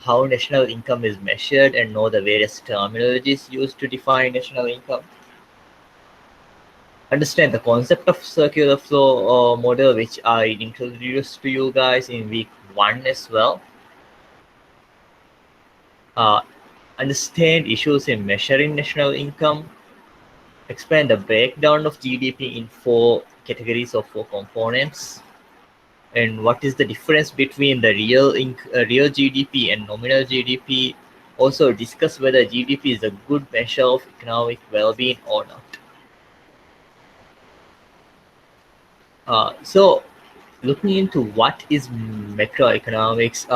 how national income is measured and know the various terminologies used to define national income. Understand the concept of circular flow model, which I introduced to you guys in week 1 as well. Uh, Understand issues in measuring national income. Explain the breakdown of GDP in 4 categories or 4 components. And what is the difference between the real GDP and nominal GDP. Also discuss whether GDP is a good measure of economic well-being or not. So looking into what is macroeconomics,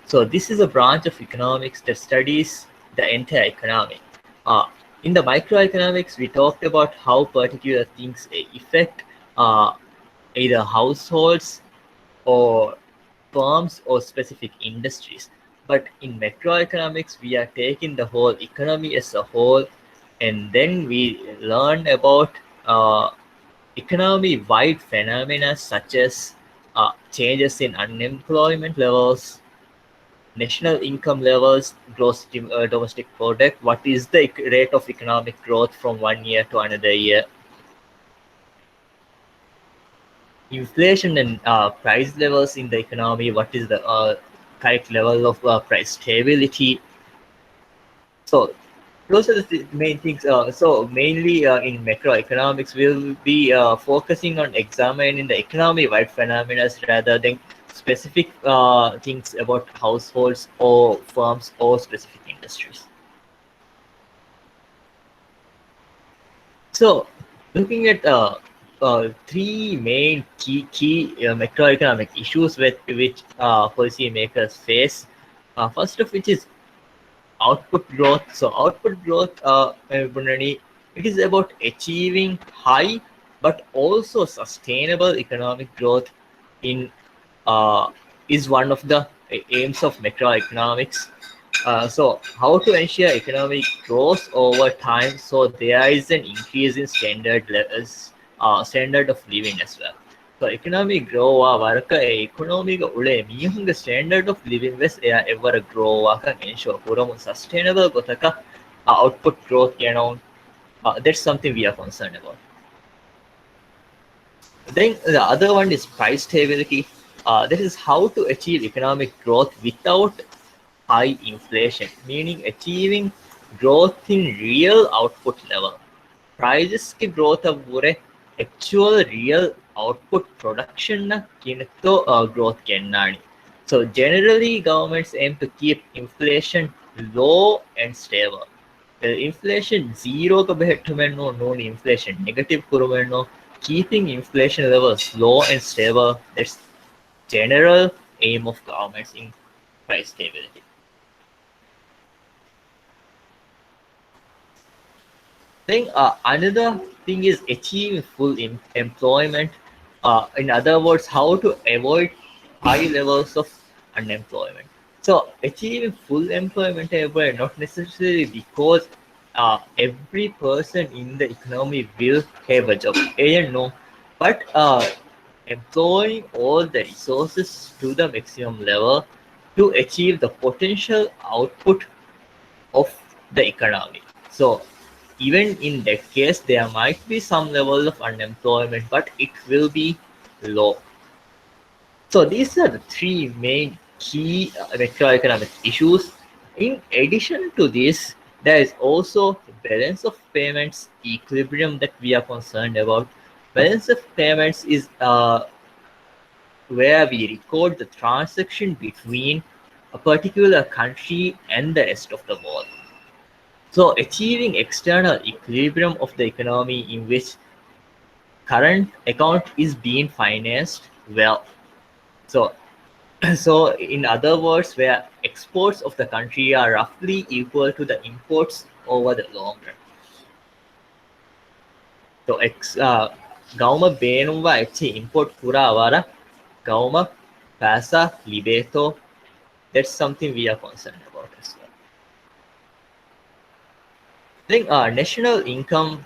so this is a branch of economics that studies the entire economy. Uh, in the microeconomics, we talked about how particular things affect uh, either households or firms or specific industries. But in macroeconomics, we are taking the whole economy as a whole, and then we learn about economy-wide phenomena such as changes in unemployment levels, national income levels, gross domestic product, what is the rate of economic growth from one year to another year, inflation and price levels in the economy, what is the correct level of price stability. So those are the main things. So mainly in macroeconomics, we'll be focusing on examining the economy-wide phenomena rather than specific things about households or firms or specific industries. So looking at three main key macroeconomic issues with which policymakers face. First of which is output growth. So output growth, it is about achieving high but also sustainable economic growth in is one of the aims of macroeconomics. So how to ensure economic growth over time so there is an increase in standard of living as well. So economic grow waraka economic ule mihunga standard of living wes ever grow waka ensure puramu sustainable gotaka output growth that's something we are concerned about. Then the other one is price stability. This is how to achieve economic growth without high inflation, meaning achieving growth in real output level. Prices की growth अब पूरे actual real output production ना किनको growth केन्नानी. So generally governments aim to keep inflation low and stable. Inflation zero ka behettumenno no inflation negative kurumenno, keeping inflation levels low and stable. That's general aim of governments in price stability. Then another thing is achieving full employment. In other words, how to avoid high levels of unemployment. So achieving full employment everywhere, not necessarily because every person in the economy will have a job. No, but employing all the resources to the maximum level to achieve the potential output of the economy. So even in that case, there might be some level of unemployment, but it will be low. So these are the three main key macroeconomic issues. In addition to this, there is also balance of payments equilibrium that we are concerned about. Balance of payments is where we record the transaction between a particular country and the rest of the world. So achieving external equilibrium of the economy in which current account is being financed well. So, so in other words, where exports of the country are roughly equal to the imports over the long run. So gauma beenuva echi import pura avara gauma pasa libeto. That's something we are concerned about as well. Then national income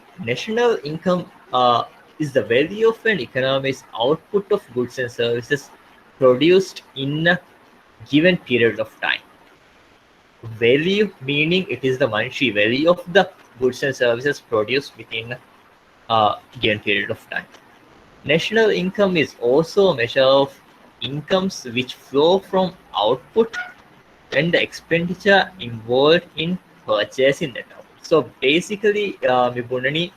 is the value of an economy's output of goods and services produced in a given period of time. value, meaning it is the monetary value of the goods and services produced within a given period of time. National income is also a measure of incomes which flow from output and the expenditure involved in purchasing that output. So basically, මිබුණනි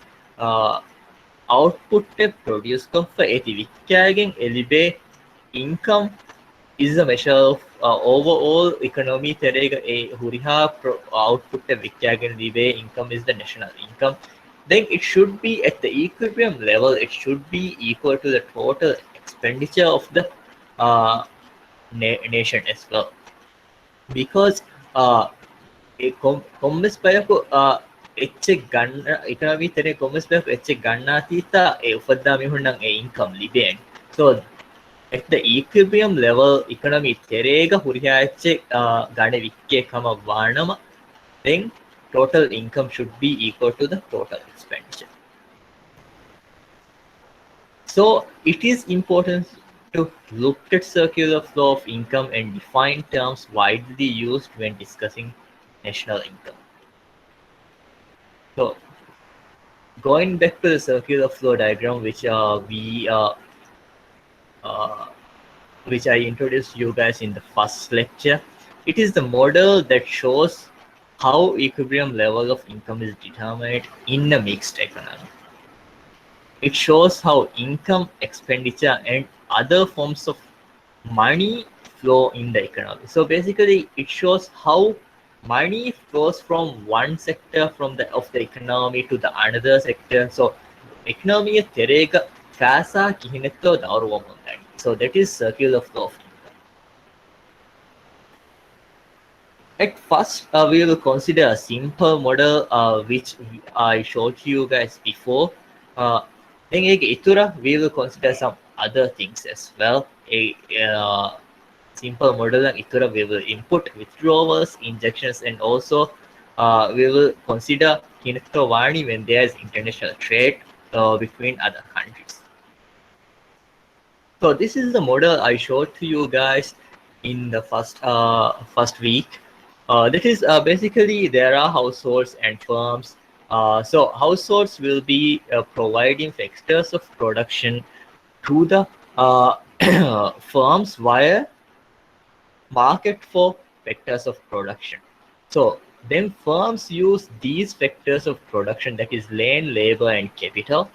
output produce කොෆ ඇති වික්කෑගෙන් එලිබේ income is a measure of overall economy terega a huriha output වික්කෑගෙන් ලිබේ income is the national income. Then it should be at the equilibrium level, it should be equal to the total expenditure of the nation as well. Because කොම්මස් පයකු එච්චෙක් ගන්න එකනවී තරේ commerce පයකු එච්චෙක් ගන්නා තීතා ඒ උපද්දා මිහුන්නන් ඒ income ලිබෙන්. So at the equilibrium level economy terega huriha එච්චෙක් ගණ වික්කේ කම වානම, then total income should be equal to the total expenditure. So it is important to look at circular flow of income and define terms widely used when discussing national income. So going back to the circular flow diagram, which I introduced you guys in the first lecture, it is the model that shows how equilibrium level of income is determined in a mixed economy. It shows how income, expenditure, and other forms of money flow in the economy. So basically, it shows how money flows from one sector of the economy to the another sector. So economy terega fasa kihinetto daruwamundani. So that is circular flow of income. At first, we will consider a simple model which I showed you guys before. Then we will consider some other things as well. A simple model and itura we will input withdrawals, injections, and also we will consider kinettovani when there is international trade between other countries. So this is the model I showed to you guys in the first week. That is basically there are households and firms. So households will be providing factors of production to the firms via market for factors of production. So then firms use these factors of production, that is land, labor, and capital,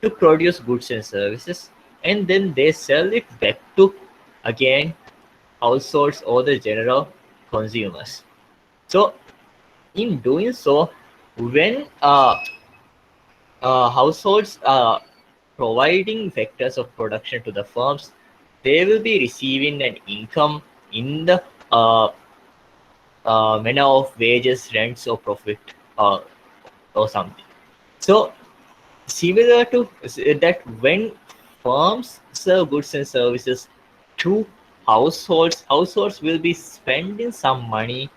to produce goods and services, and then they sell it back to, again, households or the general consumers. So in doing so, when households are providing factors of production to the firms, they will be receiving an income in the manner of wages, rents, or profit, or something. So similar to that, when firms sell goods and services to households will be spending some money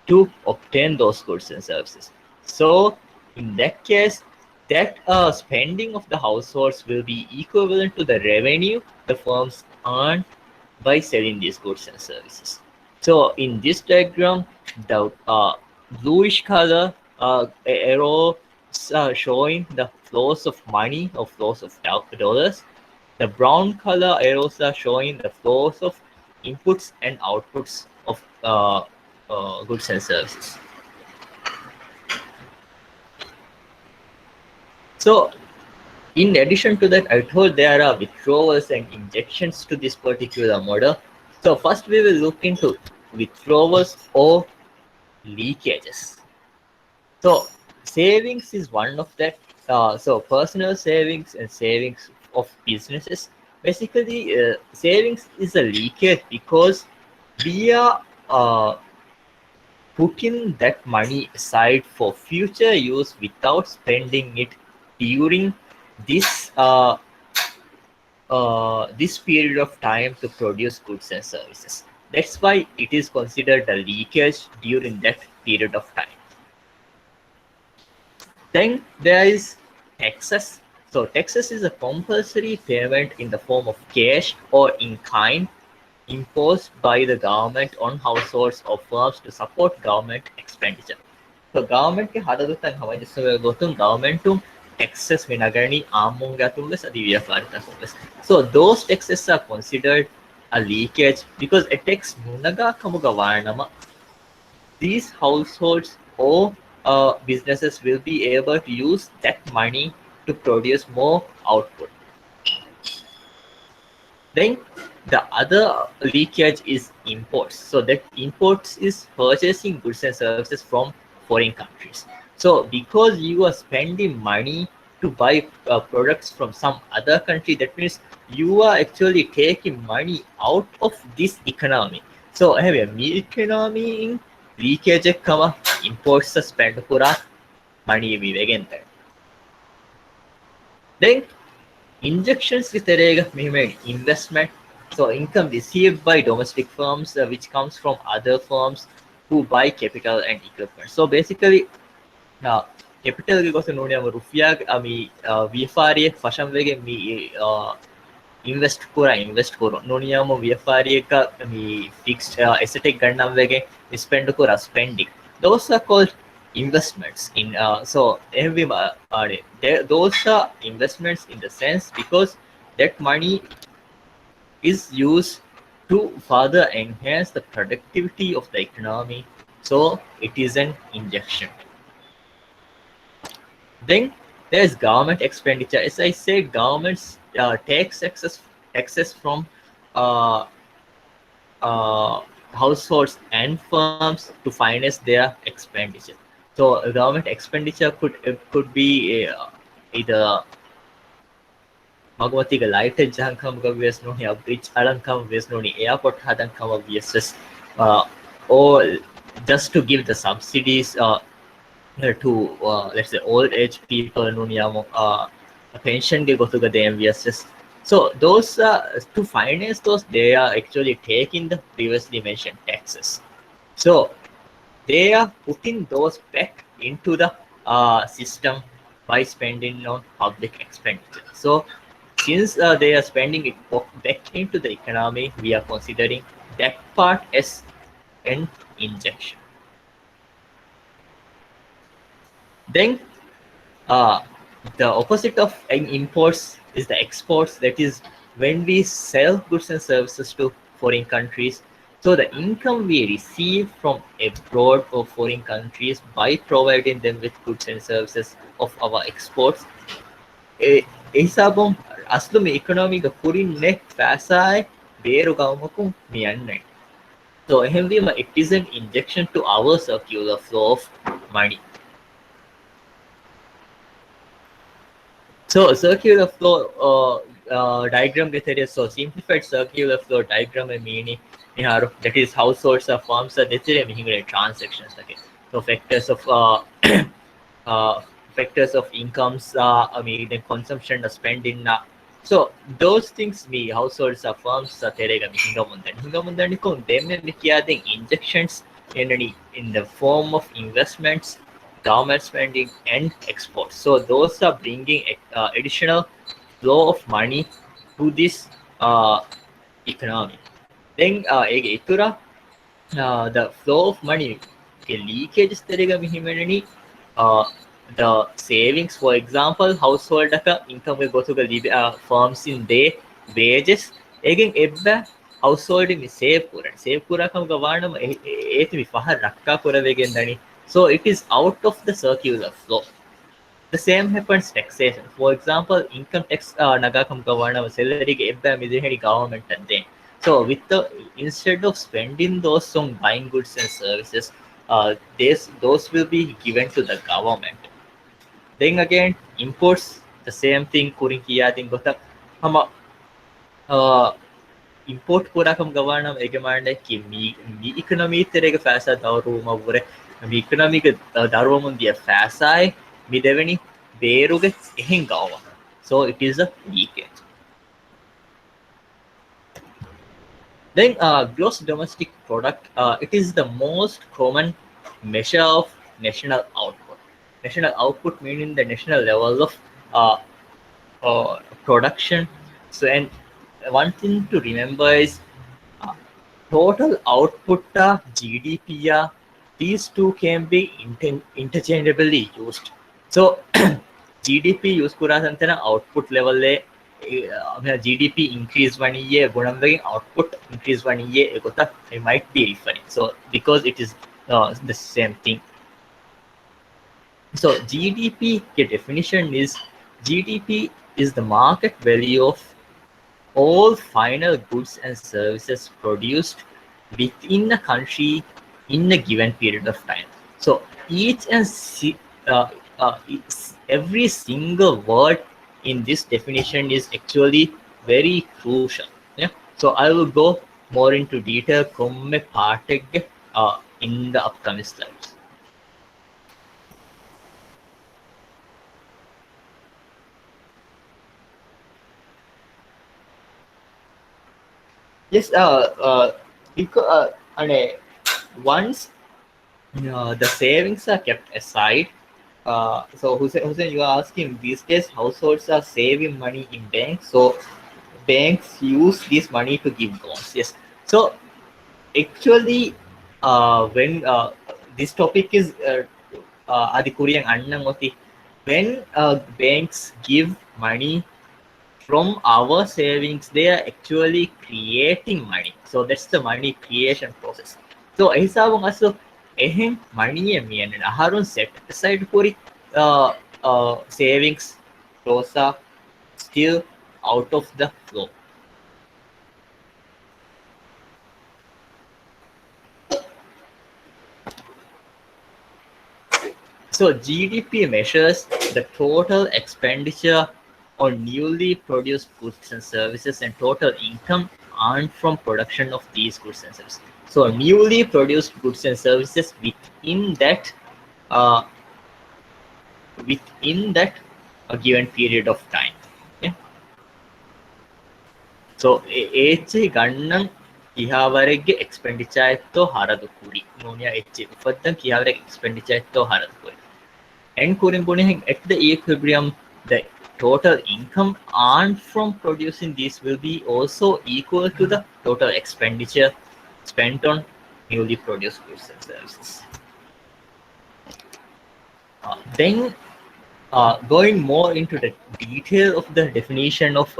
to obtain those goods and services. So in that case, that spending of the households will be equivalent to the revenue the firms earn by selling these goods and services. So in this diagram, the bluish color arrow showing the flows of money or flows of dollars. The brown color arrows are showing the flows of inputs and outputs of goods and services. So in addition to that, I told there are withdrawals and injections to this particular model. So first we will look into withdrawals or leakages. So savings is one of that. So personal savings and savings of businesses. Basically, savings is a leakage because we are putting that money aside for future use without spending it during this this period of time to produce goods and services. That's why it is considered a leakage during that period of time. Then there is taxes. So taxes is a compulsory payment in the form of cash or in kind imposed by the government on households or firms to support government expenditure. So government ke hadadutan hawajiswe gotum government to taxes vinagani amungatungas adiviyakaritakungas. So those taxes are considered a leakage because it takes munaga kamuga varnama. These households or businesses will be able to use that money to produce more output. Then the other leakage is imports. So that imports is purchasing goods and services from foreign countries. So because you are spending money to buy products from some other country, that means you are actually taking money out of this economy. So I have a me economy in leakage kama imports spend pura money again. Then injections විතරේක මෙහෙම investment, so income received by domestic firms which comes from other firms who buy capital and equipment. So basically capital ಗೆ ಗೊತ್ತು ನೋಡಿ ನಾವು ರುಫಿಯಾಗ್ ami ವ್ಯಾಪಾರಿಯ ಫಶಂ ವೆಗೆ mi invest kura noniyama ವ್ಯಾಪಾರಿಯಕ mi fixed asset එක ගන්නම් වෙගේ spend kura spending. Those are called investments in so every those are investments in the sense because that money is used to further enhance the productivity of the economy, so it is an injection. Then there's government expenditure. As I said, governments takes excess from uh, households and firms to finance their expenditure. So government expenditure could be either magwatiga light jankam gavies no here bridge alankam vies no airport hadankam vies or just to give the subsidies to let's say old age people no pension ge gotuga them vies. So those to finance those, they are actually taking the previously mentioned taxes. So they are putting those back into the system by spending on public expenditure. So since they are spending it back into the economy, we are considering that part as an injection. Then the opposite of imports is the exports. That is when we sell goods and services to foreign countries. So the income we receive from abroad or foreign countries by providing them with goods and services of our exports, isabong aslu me economy ga purin ne pasai beru gawmakun miyanne. So it is an injection to our circular flow of money. So circular flow diagram method, so simplified circular flow diagram meaning that is households or firms are transactions. Okay. So factors of incomes then consumption or spending. So those things me households or firms are injections in the form of investments, government spending and exports. So those are bringing additional flow of money to this economy. Then the flow of money leakage the savings, for example, household income will go to the firms in their wages. Again, ebba household in save kura kam gawanam etimi pahar rakka kura vegendani. So it is out of the circular flow. The same happens taxation. For example, income tax nagakam gawana salary ge ebba midheni government and then. So with the instead of spending those on buying goods and services, those will be given to the government. Then again, imports the same thing. Kuring kiya din gota hama import kura kam gawana egemande ki mi economy terega fasa daru mavure mi economy ge daru mun dia fasa mi deveni beruge ehin gawa. So it is a leakage. Then gross domestic product, it is the most common measure of national output. National output meaning the national level of production. So and one thing to remember is total output GDP, these two can be interchangeably used. So GDP use kurasantena output level GDP increase one year, output increase one year, it might be different. So because it is the same thing. So GDP, the definition is GDP is the market value of all final goods and services produced within a country in a given period of time. So each and every single word in this definition is actually very crucial. Yeah. So I will go more into detail in the upcoming slides. Yes, because once the savings are kept aside, so Hussein, you are asking these days households are saving money in banks, so banks use this money to give loans. Yes, so actually, when this topic is Adi Korean Annangoti, when banks give money from our savings, they are actually creating money. So that's the money creation process. So එහිසාවන් අසු එහෙන් මනිය මියන්න අහරුන් set aside for it, savings, those are still out of the flow. So GDP measures the total expenditure on newly produced goods and services and total income earned from production of these goods and services. So newly produced goods and services uh, within that a given period of time. Yeah. So HC ගන්නන් කියාවරෙක්ගේ expenditure එක්තෝ හරදු කුඩි නෝනියා HC උපත්තන් කියාවරෙක් expenditure එක්තෝ හරදු කුඩි and Kurimbuning at the equilibrium, the total income earned from producing these will be also equal to the total expenditure spent on newly produced goods and services. Then going more into the detail of the definition of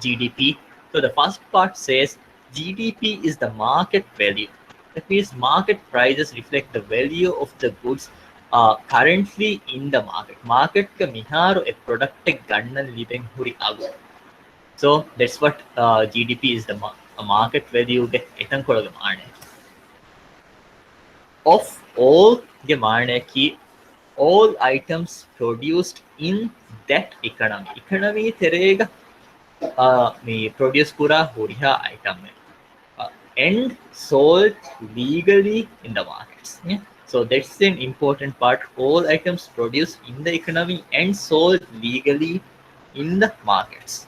GDP. So the first part says GDP is the market value. That means market prices reflect the value of the goods currently in the market. Market ka miharu a product gannan liben huri agu. So that's what GDP is, the market value ge etan kodaga maane. Of all ge maane ki all items produced in that economy. Economy terega me produce kura huriha item and sold legally in the markets. Yeah? So that's an important part. All items produced in the economy and sold legally in the markets.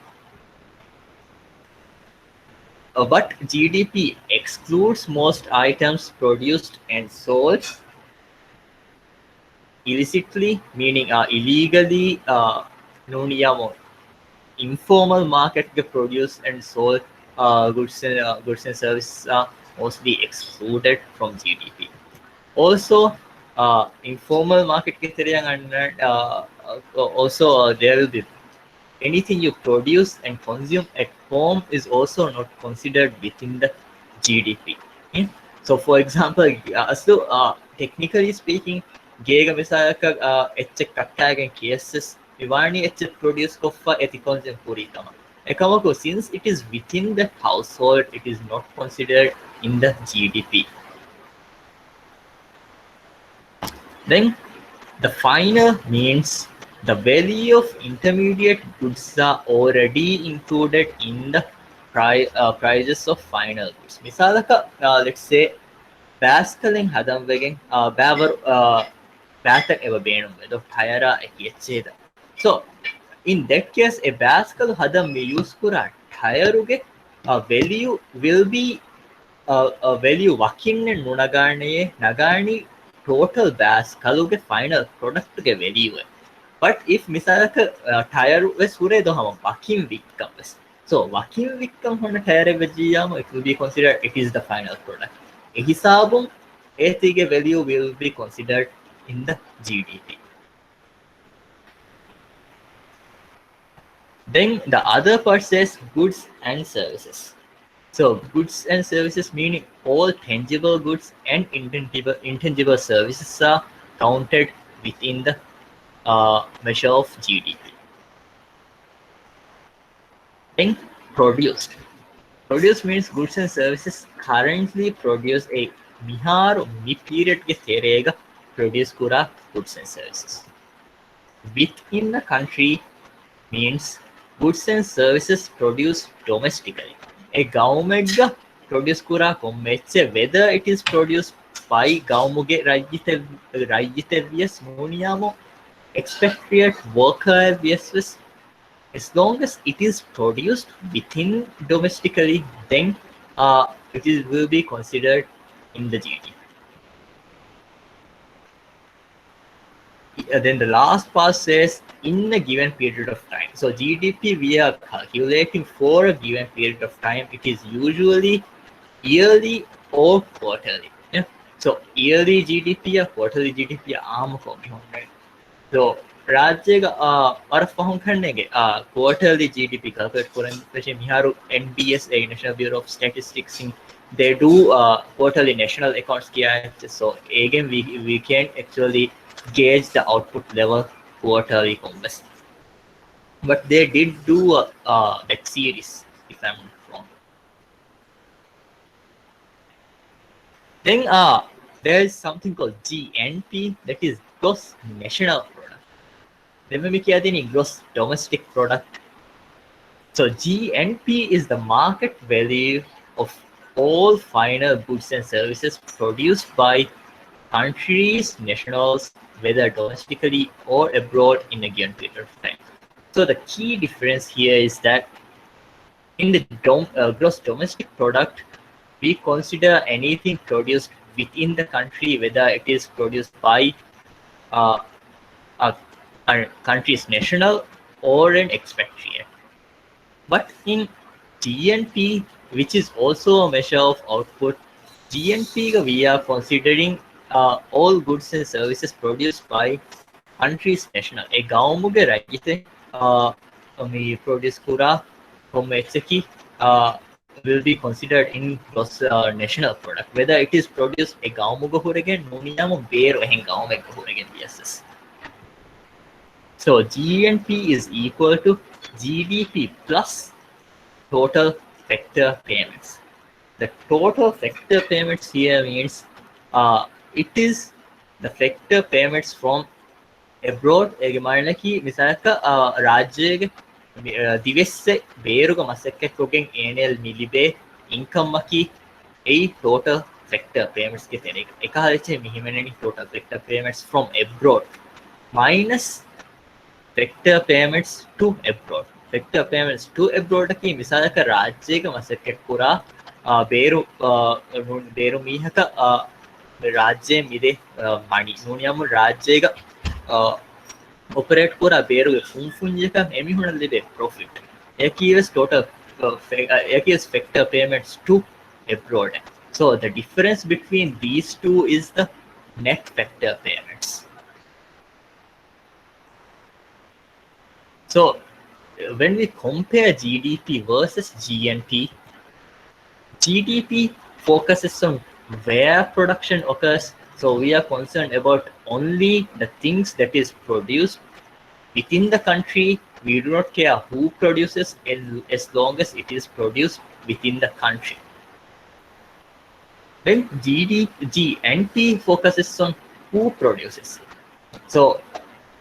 But GDP excludes most items produced and sold illicitly, meaning illegally, informal market get produced and sold goods and services are mostly excluded from GDP. Also, informal market also there will be anything you produce and consume at home is also not considered within the GDP. Yeah? So, for example, technically speaking, Gega Misaka Etchekattagan cases, Ivani Etch produce Koffa Ethicons and Puritama. Ekamako, since it is within the household, it is not considered in the GDP. Then the final means the value of intermediate goods are already included in the prices of final goods. Misalaka, let's say, Bascaling Hadam Vegan, Bavar Batak ever been with of Tyra Ekecheda. So, in that case, a Bascal Hadam may use Kura Tyaruge, a value will be a value Wakin and Nunagane Nagani total bass kaluge final product ge value. But if misalaka tire we sure do hama bakin week compass. So වකින් වික්කම් හොන්න ටෑරෙවජියාම it will be considered it is the final product. A හිසාබුම් ඒතිගේ value will be considered in the GDP. Then the other part says goods and services. So goods and services meaning all tangible goods and intangible services are counted within the measure of GDP. Then produced. Produce means goods and services currently produce a miharu mi period ke terega produce kura goods and services. Within the country means goods and services produced domestically. A government produce kura kommece whether it is produced by government rajyiteviyas muniyamo expatriate worker vs as long as it is produced within domestically, then will be considered in the GDP. Then the last part says in a given period of time. So GDP we are calculating for a given period of time. It is usually yearly or quarterly. Yeah? So yearly GDP or quarterly GDP arm for me. So රාජ්‍යක අර පහුන් කරන්නේගේ quarterly GDP calculate කරන විශේෂයෙන් මිහාරු NBS National Bureau of Statistics they do quarterly national accounts kiya so again we can actually gauge the output level quarterly compass but they did do that series if I'm not wrong. Then there is something called GNP that is gross national product. Then we have the gross domestic product. So GNP is the market value of all final goods and services produced by countries, nationals, whether domestically or abroad in a given period of time. So the key difference here is that in the gross domestic product, we consider anything produced within the country, whether it is produced by a country's national or an expatriate. But in GNP, which is also a measure of output, GNP we are considering all goods and services produced by country's national. A gaumuge rajite me produce kura kommecheki will be considered in gross national product. Whether it is produced a gaumuge huregen nuniyamu beru ehen gaumuge huregen yes. So GNP is equal to GDP plus total factor payments. The total factor payments here means it is the factor payments from abroad. Egemarnaki misalaka rajyege divesse beruga masekkekogen enel milibe income maki a total factor payments ke tenek ekaleche mihimeneni total factor payments from abroad minus factor payments to abroad. Factor payments to abroad ki misalaka rajyeka masakke pura beru mihaka rajye mide money nuniyamu rajyeka operate pura beru funfunjeka emihuna libe profit ekiyes total ekiyes factor payments to abroad. So the difference between these two is the net factor payments. So when we compare GDP versus GNP, GDP focuses on where production occurs. So we are concerned about only the things that is produced within the country. We do not care who produces as long as it is produced within the country. Then GNP focuses on who produces. So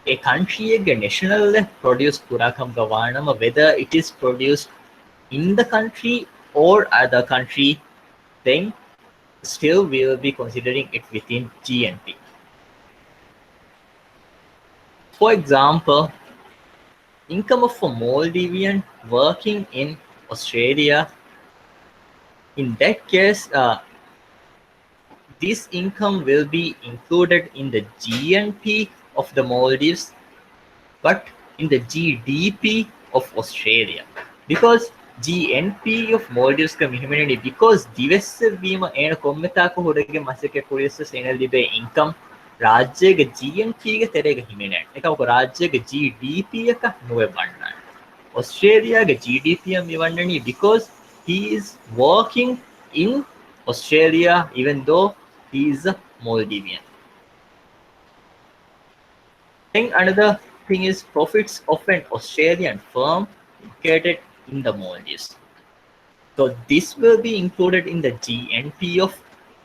a country national produce kurakam gavanama whether it is produced in the country or other country, then still we will be considering it within GNP. For example, income of a Maldivian working in Australia, in that case this income will be included in the GNP of the Maldives, but in the GDP of Australia, because GNP of Maldives ka mihimeni because divesse vima ena kommeta ko hodege masake kuriyassa senal libe income rajyege GNP ge terega himene eka ko rajyege GDP එක නොවේ බණ්ඩාන Australiaගේ GDP එක මිවන්නනි because he is working in Australia even though he is a Maldivian. Then another thing is profits of an Australian firm located in the Maldives. So this will be included in the GNP of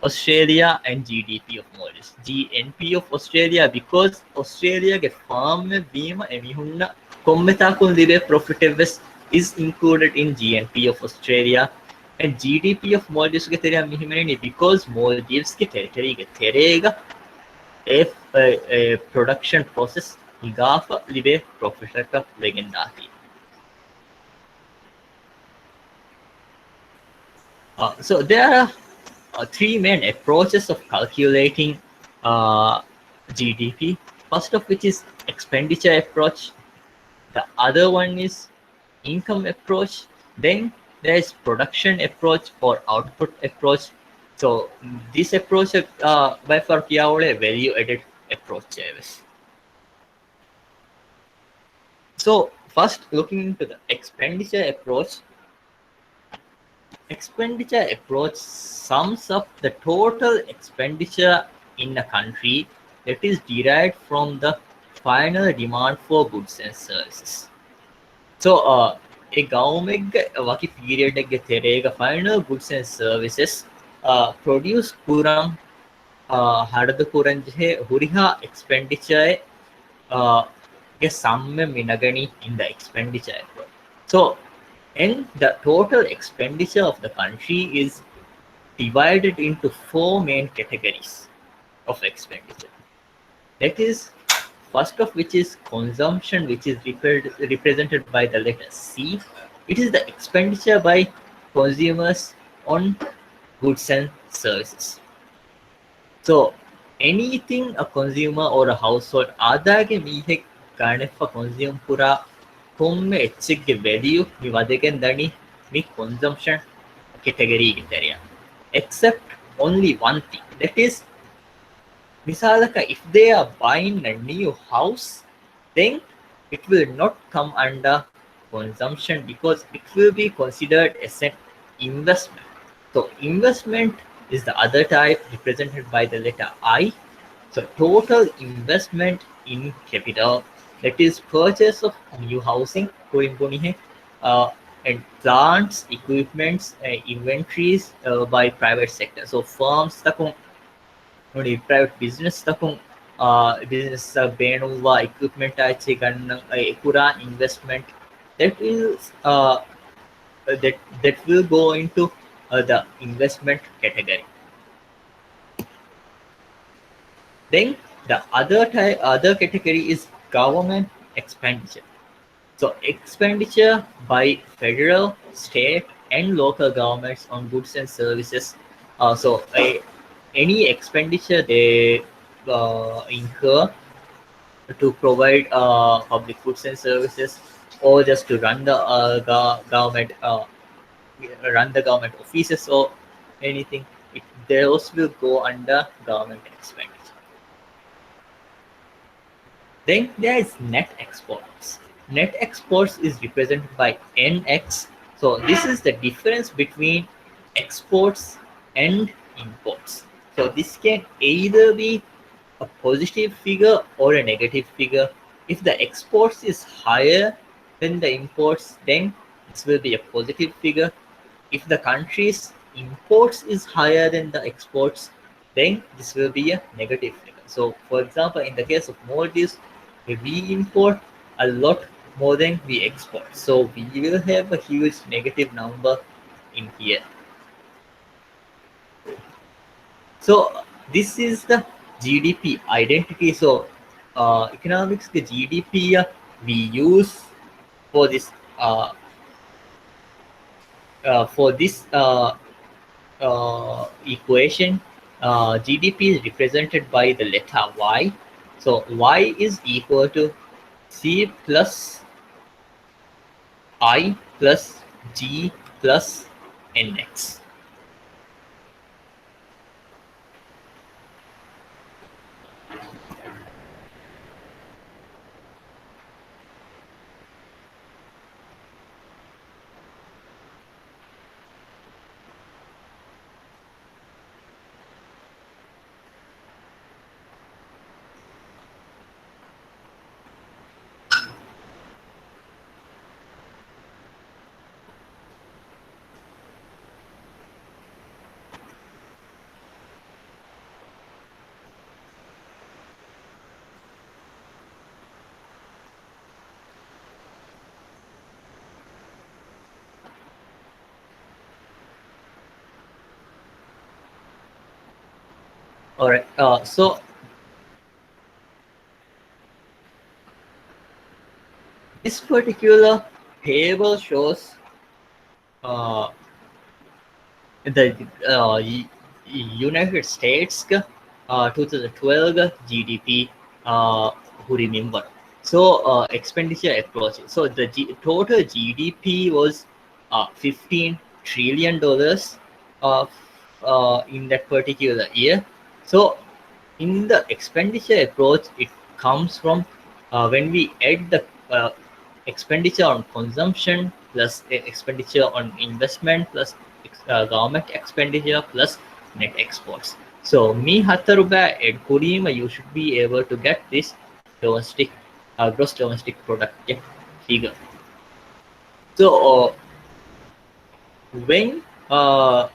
Australia and GDP of Maldives. GNP of Australia because Australia ke farm mein beema emihunna kommeta kun libe profitable is included in GNP of Australia and GDP of Maldives ke teriya mihimeni because Maldives ke territory ke terega a production process igafa libe profit ka legendati. So there are three main approaches of calculating GDP. First of which is expenditure approach. The other one is income approach. Then there is production approach or output approach. So this approach by far value added approach. So first looking into the expenditure approach. Expenditure approach sums up the total expenditure in a country that is derived from the final demand for goods and services. So, a government waki period terega final goods and services produce kurang hadada kuranje huriha expenditure ge samme minagani in the expenditure approach. So and the total expenditure of the country is divided into four main categories of expenditure. That is, first of which is consumption, which is represented by the letter C. It is the expenditure by consumers on goods and services. So anything a consumer or a household adage mihek ganefa consume pura komme etchigge value mi wadegen dani mi consumption category area except only one thing, that is misalaka if they are buying a new house then it will not come under consumption because it will be considered as an investment. So investment is the other type represented by the letter I. So total investment in capital, that is purchase of new housing, and plants, equipments, inventories by private sector. So firms takung, private business takung, business benuwa equipment achi ganna pura investment that is that will go into the investment category. Then the other category is government expenditure. So expenditure by federal, state, and local governments on goods and services. Any expenditure they incur to provide public goods and services, or just to run the government, run the government offices or anything, those will go under government expenditure. Then there is net exports. Net exports is represented by NX. So this is the difference between exports and imports. So this can either be a positive figure or a negative figure. If the exports is higher than the imports, then this will be a positive figure. If the country's imports is higher than the exports, then this will be a negative figure. So for example, in the case of Maldives, we import a lot more than we export. So we will have a huge negative number in here. So this is the GDP identity. So economics the GDP we use for this equation. GDP is represented by the letter Y. So Y is equal to C plus I plus G plus NX. All right. So this particular table shows uh, the United States 2012 GDP, who remember. So expenditure approach. So the total GDP was $15 trillion in that particular year. So in the expenditure approach, it comes from when we add the expenditure on consumption plus expenditure on investment plus government expenditure plus net exports. So me Hataruba and Kurima, you should be able to get this domestic gross domestic product, yeah, figure. So when uh,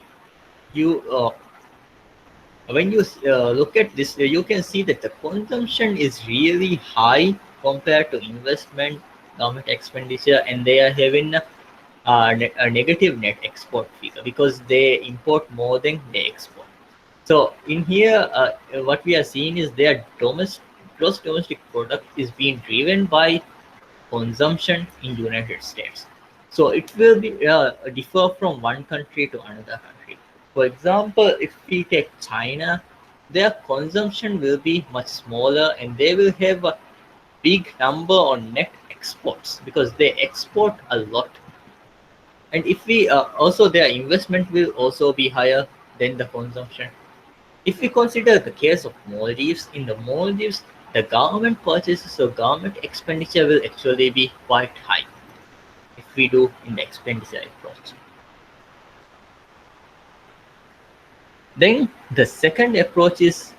you when you look at this, you can see that the consumption is really high compared to investment, government expenditure, and they are having a negative net export figure because they import more than they export. So in here, what we are seeing is their gross domestic product is being driven by consumption in United States. So it will be differ from one country to another country. For example, if we take China, their consumption will be much smaller and they will have a big number on net exports because they export a lot. And if we also their investment will also be higher than the consumption. If we consider the case of Maldives, in the Maldives, the government purchases or government expenditure will actually be quite high if we do in the expenditure approach. Then the second approach is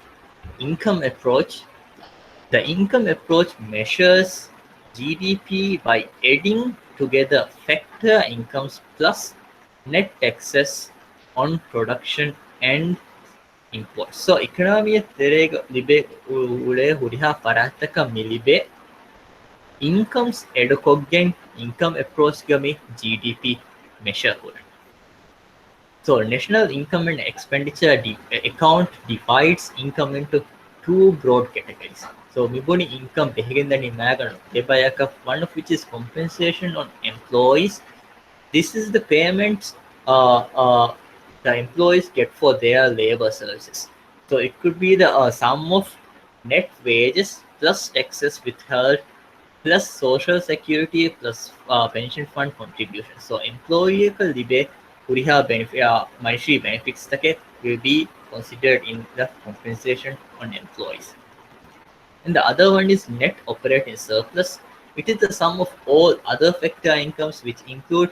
income approach. The income approach measures GDP by adding together factor incomes plus net taxes on production and imports. So economy terega libe ule huriha parataka milibe incomes edukoggen income approach gami GDP measure hura. So national income and expenditure account divides income into two broad categories. So mibuni income behigendani magano debayaka, one of which is compensation on employees. This is the payments the employees get for their labor services. So it could be the sum of net wages plus taxes withheld plus social security plus pension fund contribution. So employee libe kuriha benefit monetary benefits take will be considered in the compensation on employees. And the other one is net operating surplus. It is the sum of all other factor incomes which include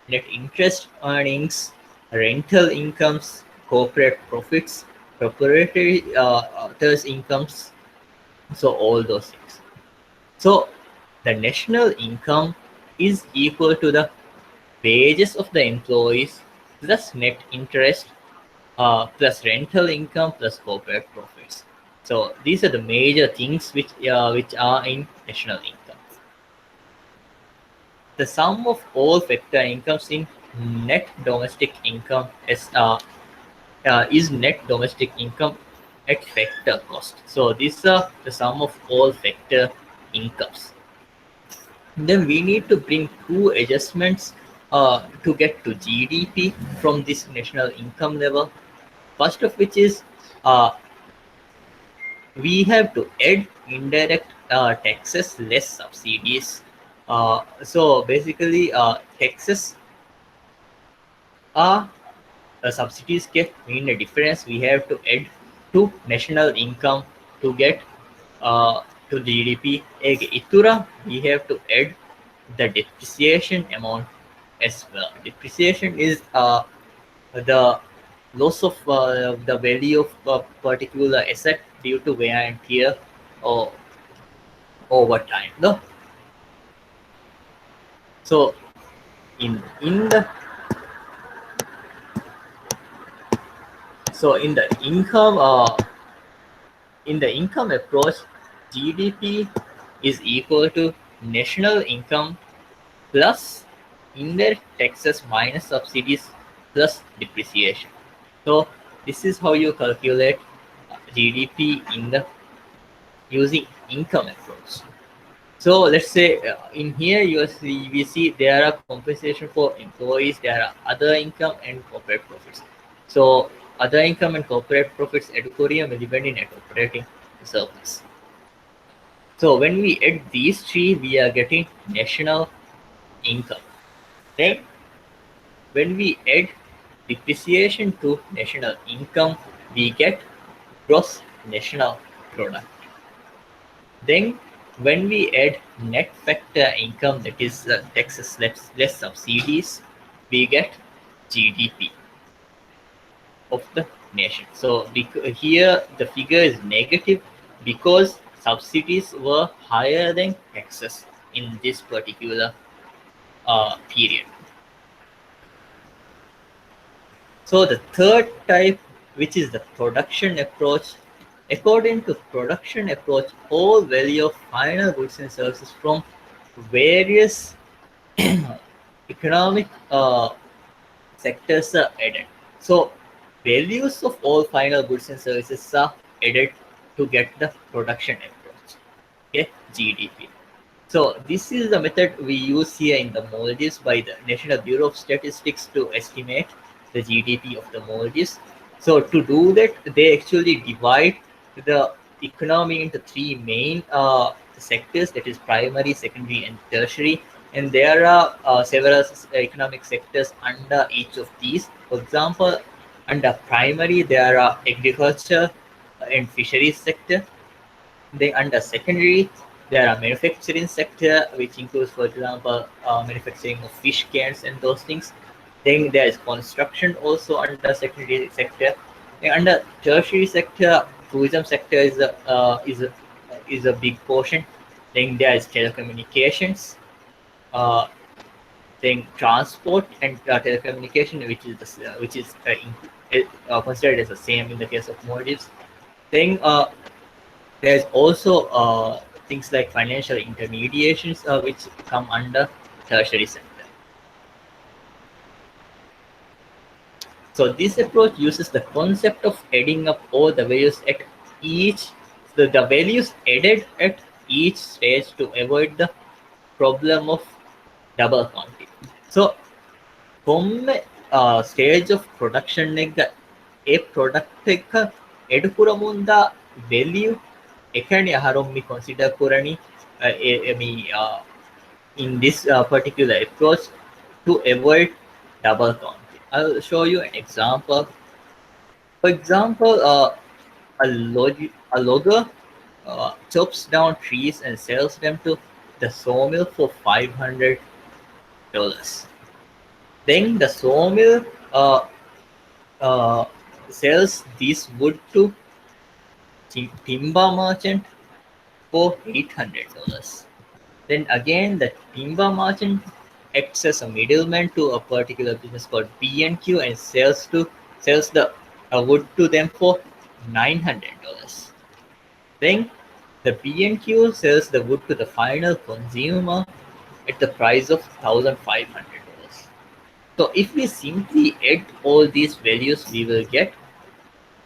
net interest earnings, rental incomes, corporate profits, proprietary authors incomes, so all those things. So the national income is equal to the wages of the employees plus net interest plus rental income plus corporate profits. So these are the major things which are in national income. The sum of all factor incomes in net domestic income is net domestic income at factor cost. So these are the sum of all factor incomes. Then we need to bring two adjustments to get to GDP from this national income level. First of which is we have to add indirect taxes less subsidies. So basically, taxes uh, subsidies get mean a difference. We have to add to national income to get to GDP. Itura, we have to add the depreciation amount as well. Depreciation is the loss of the value of a particular asset due to wear and tear or over time. No, so in in the in the income approach, GDP is equal to national income plus indirect taxes minus subsidies plus depreciation. So this is how you calculate GDP in the using income approach. So let's say in here we see there are compensation for employees, there are other income and corporate profits. So other income and corporate profits educorium will depend in net operating surplus. So when we add these three, we are getting national income. Then when we add depreciation to national income, we get gross national product. Then when we add net factor income, that is taxes less subsidies, we get GDP of the nation. So here the figure is negative because subsidies were higher than taxes in this particular period. So the third type, which is the production approach, according to production approach, all value of final goods and services from various economic sectors are added. So values of all final goods and services are added to get the production approach. Okay, GDP. So this is the method we use here in the Maldives by the National Bureau of Statistics to estimate the GDP of the Maldives. So to do that, they actually divide the economy into three main sectors, that is primary, secondary, and tertiary. And there are several economic sectors under each of these. For example, under primary, there are agriculture and fisheries sector. Then under secondary, there are manufacturing sector, which includes, for example, manufacturing of fish cans and those things. Then there is construction also under secondary sector. And under tertiary sector, tourism sector is a big portion. Then there is telecommunications. Uh, then transport and telecommunication, which is considered as the same in the case of Maldives. Then there's also things like financial intermediations, which come under tertiary sector. So this approach uses the concept of adding up all the values at each, the values added at each stage to avoid the problem of double counting. So from stage of production a product edukuramunда value එකනේ අහරොම්මි consider කරණි in this particular approach to avoid double counting. I'll show you an example. For example, a logger chops down trees and sells them to the sawmill for $500. Then the sawmill sells this wood to timber merchant for $800. Then again, the timber merchant acts as a middleman to a particular business called B&Q and sells the wood to them for $900. Then the B&Q sells the wood to the final consumer at the price of $1,500. So if we simply add all these values, we will get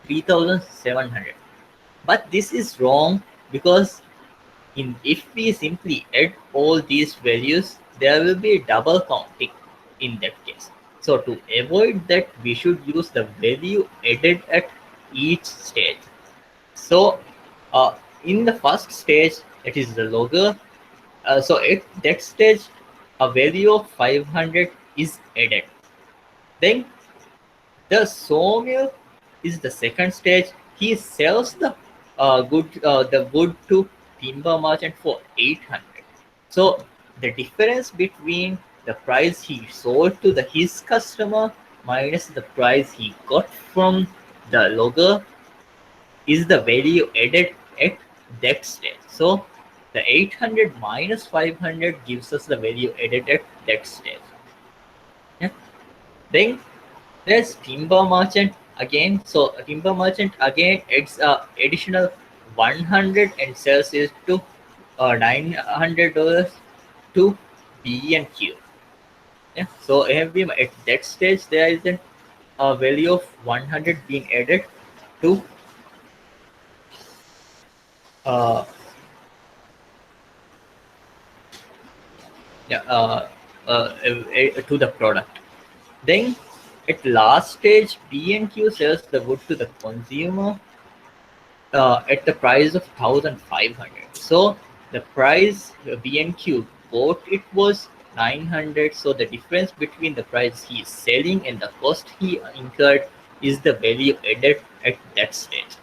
3,700. But this is wrong because if we simply add all these values, there will be double counting in that case. So to avoid that, we should use the value added at each stage. So in the first stage, that is the logger. So at that stage, a value of 500 is added. Then The sawmill is the second stage. He sells the wood to timber merchant for 800. So the difference between the price he sold to his customer minus the price he got from the logger is the value added at that stage. So the 800 minus 500 gives us the value added at that stage. Yeah. Then there's timber merchant again. So a timber merchant again adds additional 100 and sells it to $900 to B and Q. Yeah. So at that stage there is a value of 100 being added to uh, yeah, to the product. Then at last stage, B and Q sells the wood to the consumer at the price of 1,500. So the price B and Q bought it was 900. So the difference between the price he is selling and the cost he incurred is the value added at that stage.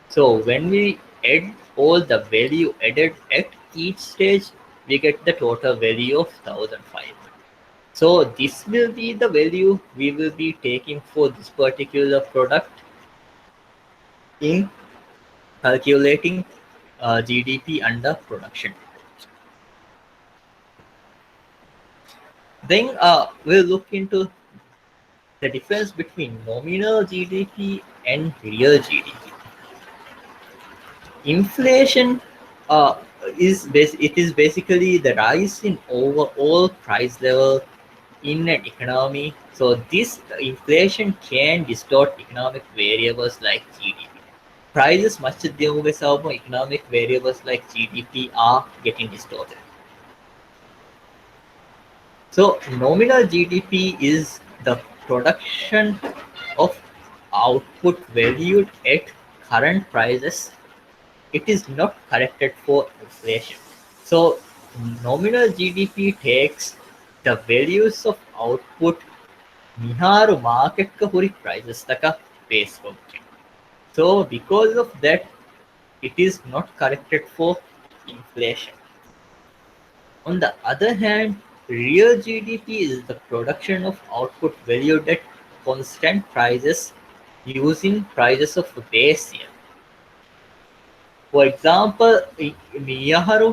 So when we add all the value added at each stage, we get the total value of 1,500. So this will be the value we will be taking for this particular product in calculating GDP under production. Then we'll look into the difference between nominal GDP and real GDP. Inflation uh, it is basically the rise in overall price level in an economy. So this inflation can distort economic variables like GDP. Prices මච්චදියමුගේ සවම economic variables like GDP are getting distorted. So nominal GDP is the production of output valued at current prices. It is not corrected for inflation. So nominal GDP takes the values of output මිහාරු මාකට්ක හුරි prices taka base function. So because of that, it is not corrected for inflation. On the other hand, real GDP is the production of output valued at constant prices using prices of the base year. For example, මියහරු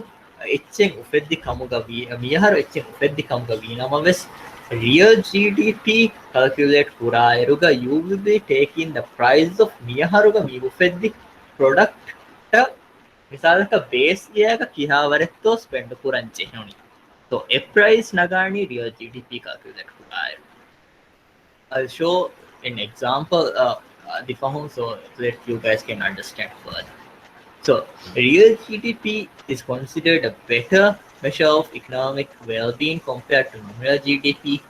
එච්චෙන් උපෙද්දි මියහරු එච්චෙන් උපෙද්දි කමුග වීනමවෙස් real GDP calculate kurairuga you will be taking the price of මියහරුග මේ උපෙද්දි product මිසාලක base year එක කිහාවරෙත්තෝ spend පුරංචි හෙනුනි. So a price nagani real GDP calculate kurairu. I'll show an example the phone so that you guys can understand further. So, real GDP is considered a better measure of economic well-being compared to nominal GDP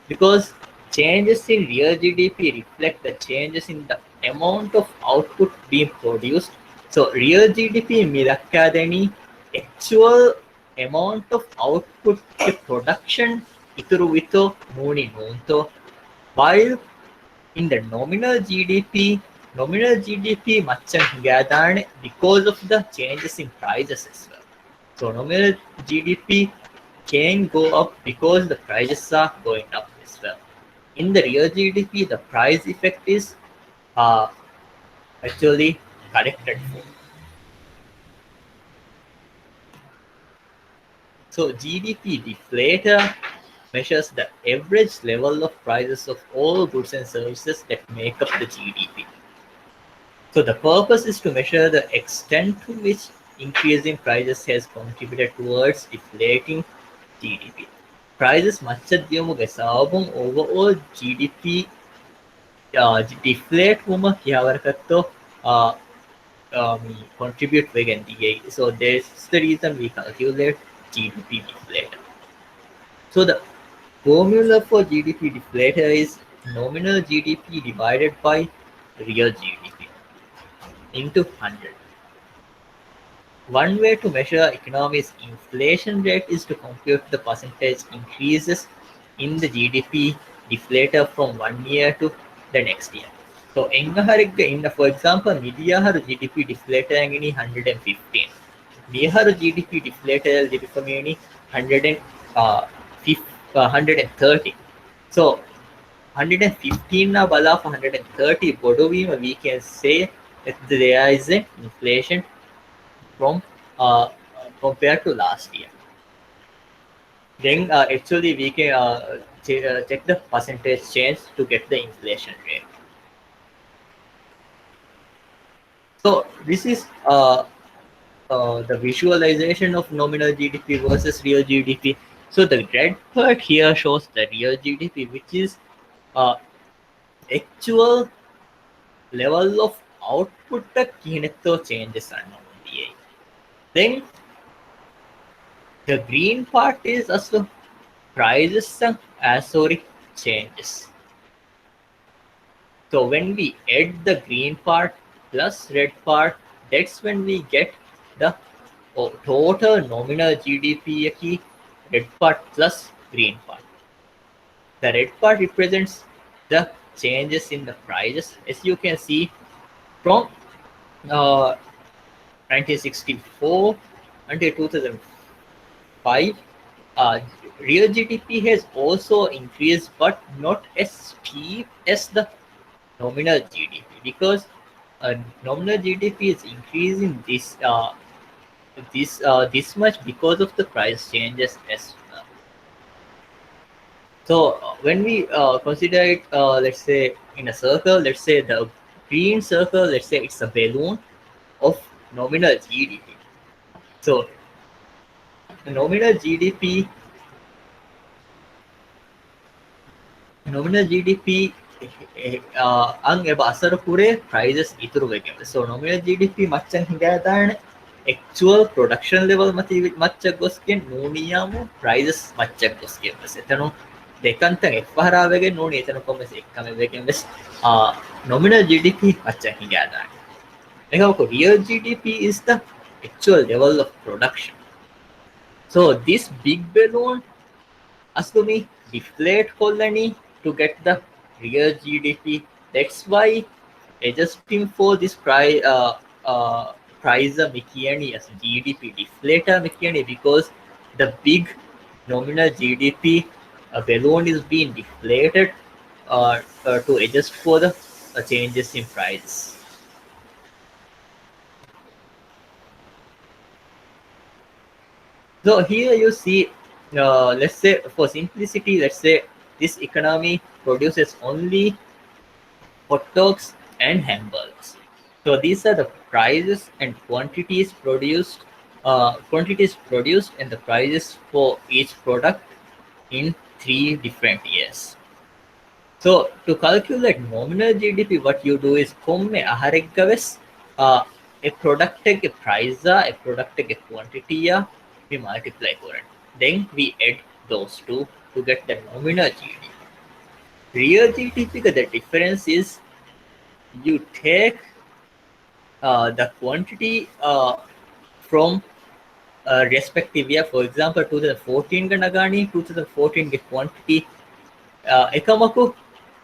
because changes in real GDP reflect the changes in the amount of output being produced. So, real GDP මිලක්කාදෙනි actual amount of output production ඉතුරු විතෝ මූණි නූන්තෝ while in the nominal GDP macam gadane because of the changes in prices as well. So nominal GDP can go up because the prices are going up as well. In the real GDP, the price effect is actually corrected for. So GDP deflator measures the average level of prices of all goods and services that make up the GDP. So the purpose is to measure the extent to which increasing prices has contributed towards deflating GDP. Prices මච්චදියමුගේ සවබුන් overall GDP deflate වුම කියාවරකත්තෝ contribute වෙගෙන් දිගේ. So that's the reason we calculate GDP deflator. So the formula for GDP deflator is nominal GDP divided by real GDP into 100. One way to measure economy's inflation rate is to compute the percentage increases in the GDP deflator from 1 year to the next year. So engaharigga inna, for example, midiyaharu GDP deflator angini 115. Miyaharu GDP deflator dirifamini 130. So 115 na bala for 130 bodovima, we can say that there is an inflation from compared to last year. Then actually we can check the percentage change to get the inflation rate. So this is the visualization of nominal GDP versus real GDP. So the red part here shows the real GDP, which is uh, actual level of output kinetto changes unknown. Then the green part is also prices and asoric changes. So when we add the green part plus red part, that's when we get the total nominal GDP key, red part plus green part. The red part represents the changes in the prices. As you can see from uh, 1964 until 2005, uh, real GDP has also increased, but not as steep as the nominal GDP, because nominal GDP is increasing this much because of the price changes as well. So when we consider it, let's say in a circle, let's say the green circle, let's say it's a balloon of nominal GDP. So the nominal GDP ang eba asar pure prices ituru vegem. So nominal GDP machan hingayadane actual production level mati maccha gosken nuniyamu prices maccha gosken bes etanu dekantan efahara vegen nuni etanu kommes ekkame vegen bes nominal GDP maccha hingayadane. Ekako real GDP is the actual level of production. So this big balloon asumi deflate kollani to get the real GDP. That's why adjusting for this price mikiyani as GDP deflator mikiyani, because the big nominal GDP balloon is being deflated to adjust for the changes in price. So here you see, let's say for simplicity, let's say this economy produces only hot dogs and hamburgers. So these are the prices and quantities produced and the prices for each product in 3 different years. So to calculate nominal GDP, what you do is komme ahareggaves a product a price, a product a quantity, we multiply for it. Then we add those two to get the nominal GDP. Real GDP, the difference is you take the quantity from respective year. For example, 2014 nagani 2014 quantity ekamaku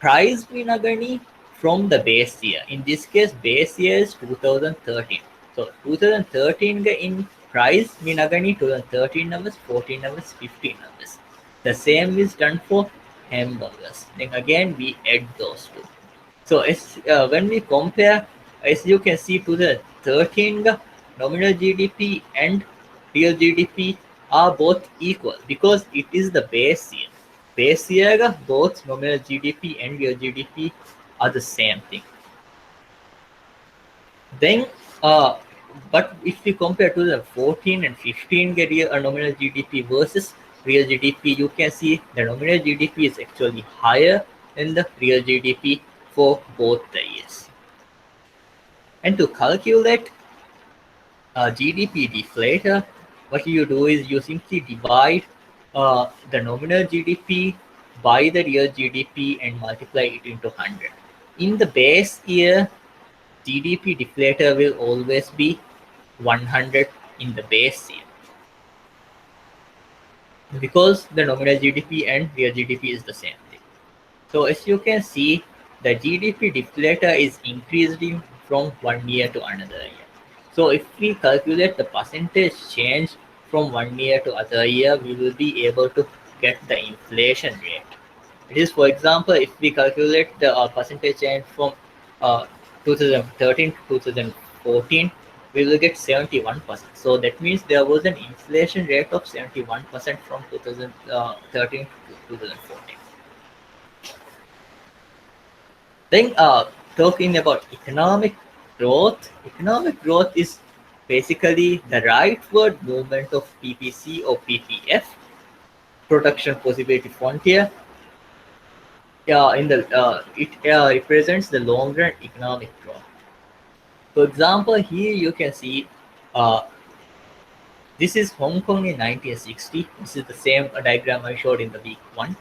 price we nagani from the base year. In this case, base year is 2013. So 2013 in price we nagani 2013 numbers, 14 numbers, 15 numbers. The same is done for hamburgers. Then again we add those two. So when we compare, as you can see, to the 13 nominal GDP and real GDP are both equal because it is the base year. Base year, both nominal GDP and real GDP are the same thing. Then, but if we compare to the 14 and 15 real nominal GDP versus real GDP, you can see the nominal GDP is actually higher than the real GDP for both the years. And to calculate GDP deflator, what you do is you simply divide the nominal GDP by the real GDP and multiply it into 100. In the base year, GDP deflator will always be 100 in the base year, because the nominal GDP and real GDP is the same thing. So as you can see, the GDP deflator is increasing from one year to another year. So if we calculate the percentage change from one year to other year, we will be able to get the inflation rate. It is, for example, if we calculate the percentage change from uh, 2013 to 2014, we will get 71%. So that means there was an inflation rate of 71% from 2013 to 2014. Then talking about economic growth is basically the rightward movement of PPC or PPF, production possibility frontier. It represents the long run economic growth. For example, here you can see uh, this is Hong Kong in 1960. This is the same diagram I showed in the week one,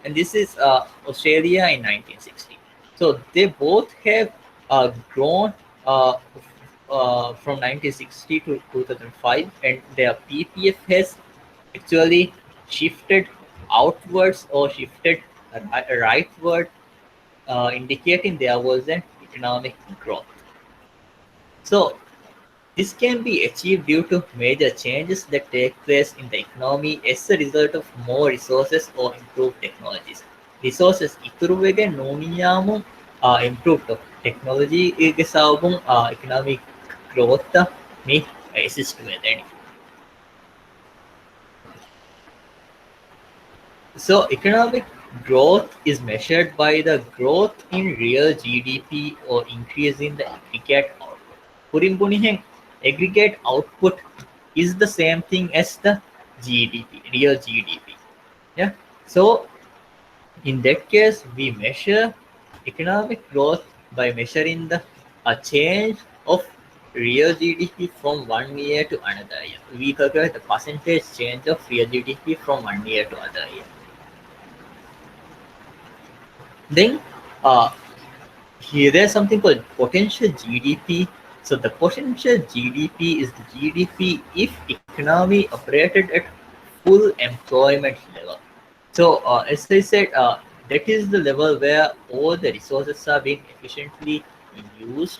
and this is Australia in 1960. So they both have grown from 1960 to 2005, and their PPF has actually shifted outwards or shifted rightward, indicating there was an economic growth. So this can be achieved due to major changes that take place in the economy as a result of more resources or improved technologies. Resources ඉතුරු වෙගෙන නොනියාම improved technology එක සාවුම් economic growth මේ assist වෙදෙනි. So economic growth is measured by the growth in real GDP or increase in the aggregate output. Purimpunihen aggregate output is the same thing as the GDP, real GDP. Yeah. So in that case, we measure economic growth by measuring the a change of real GDP from one year to another year. We calculate the percentage change of real GDP from one year to other year. Then here there's something called potential GDP. So the potential GDP is the GDP if economy operated at full employment level. So as I said, that is the level where all the resources are being efficiently used.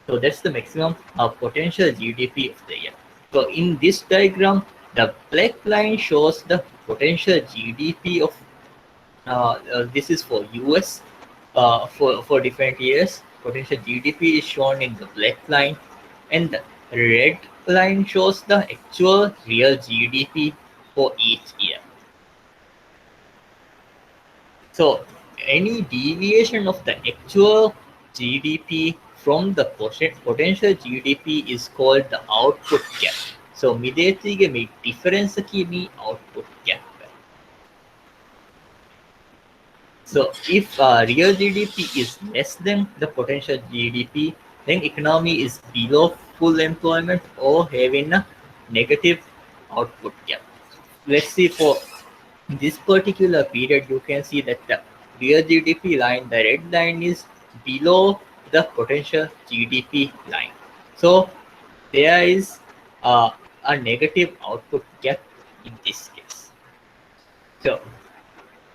So that's the maximum potential GDP of the year. So in this diagram, the black line shows the potential GDP of this is for US for different years. Potential GDP is shown in the black line, and the red line shows the actual real GDP for each year. So any deviation of the actual GDP from the potential GDP is called the output gap. So මිදේතිගේ මේ difference එකේ output gap. So if real GDP is less than the potential GDP, then economy is below full employment or having a negative output gap. Let's see for this particular period, you can see that the real GDP line, the red line is below the potential GDP line. So there is a negative output gap in this case. So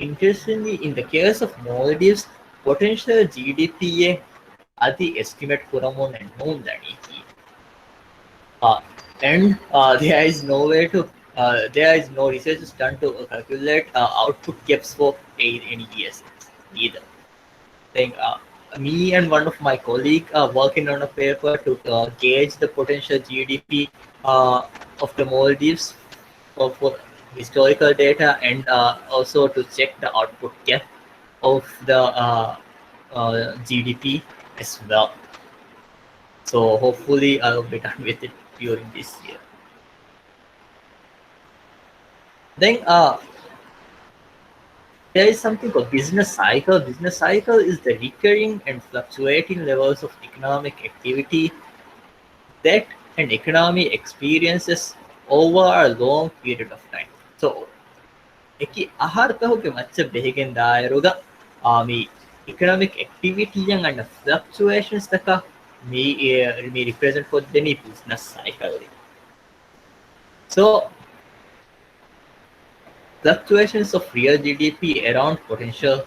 interestingly, in the case of Maldives, potential GDP adi estimate kuramun and known that and there is no way to there is no research done to calculate output gaps for any years either. Then me and one of my colleagues are working on a paper to gauge the potential GDP of the Maldives for historical data and also to check the output gap of the GDP as well. So hopefully I'll be done with it during this year. Then there is something called business cycle. Business cycle is the recurring and fluctuating levels of economic activity that an economy experiences over a long period of time. So eki ahartahuke macca behigen dairuga me economic activity and fluctuations taka me represent for the business cycle. So fluctuations of real GDP around potential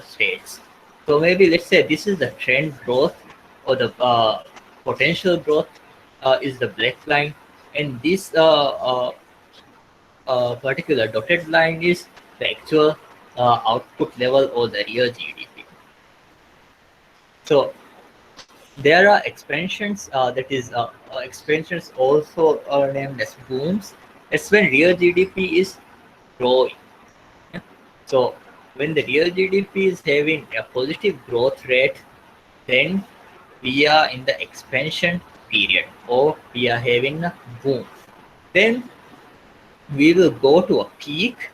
states. So maybe let's say this is the trend growth or the potential growth is the black line, and this particular dotted line is the actual output level or the real GDP. So there are expansions that is expansions also are named as booms. It's when real GDP is growing. Yeah. So when the real GDP is having a positive growth rate, then we are in the expansion period or we are having a boom. Then we will go to a peak.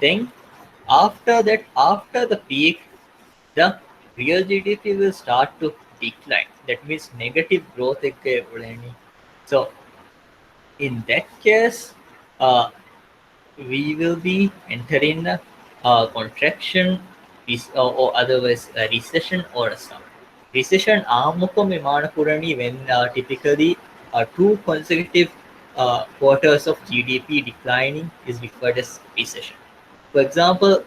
Then after that, after the peak, the real GDP will start to decline. That means negative growth. So in that case, uh, we will be entering a contraction or otherwise a recession or a slump. Recession ආමුකම විමාන පුරණි when typically two consecutive quarters of GDP declining is referred as recession. For example,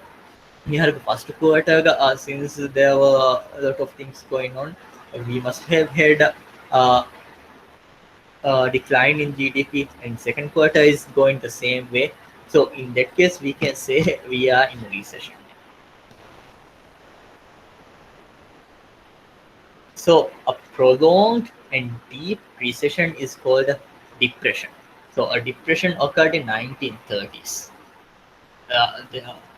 we had the first quarter since there were a lot of things going on, we must have had decline in GDP, and second quarter is going the same way. So in that case, we can say we are in recession. So a prolonged and deep recession is called a depression. So a depression occurred in 1930s.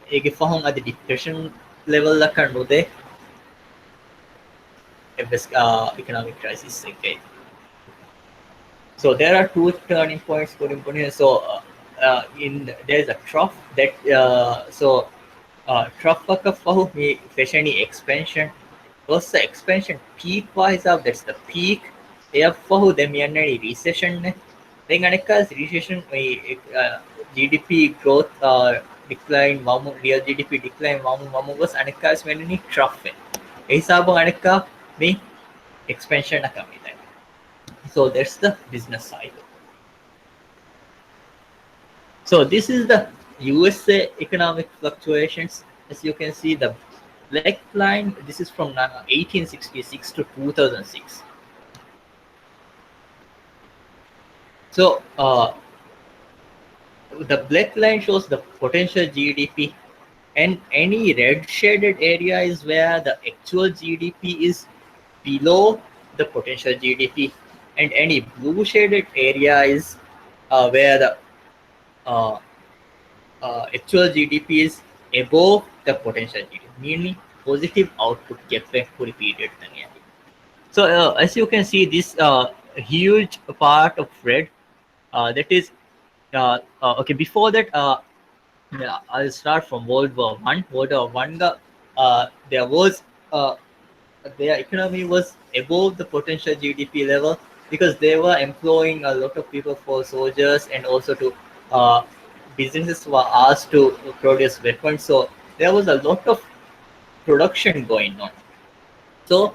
ඒගේ ෆහන් අද depression level එකක් නොදේ economic crisis එකේ. So there are two turning points going on here. So in there's a trough that trough of me fashion expansion. What's the expansion peak wise up? That's the peak. Fahu them any recession. Then anekas recession GDP growth decline real GDP decline was anekas when any trough. Esabo aneka me expansion na kami. So that's the business cycle. So this is the USA economic fluctuations. As you can see, the black line, this is from 1866 to 2006. So the black line shows the potential GDP, and any red shaded area is where the actual GDP is below the potential GDP, and any blue shaded area is where the actual GDP is above the potential GDP, meaning positive output gap period. So as you can see, this huge part of red that is okay. Before that, yeah, I'll start from World War One. World War One, there was their economy was above the potential GDP level because they were employing a lot of people for soldiers, and also to businesses were asked to produce weapons. So there was a lot of production going on. So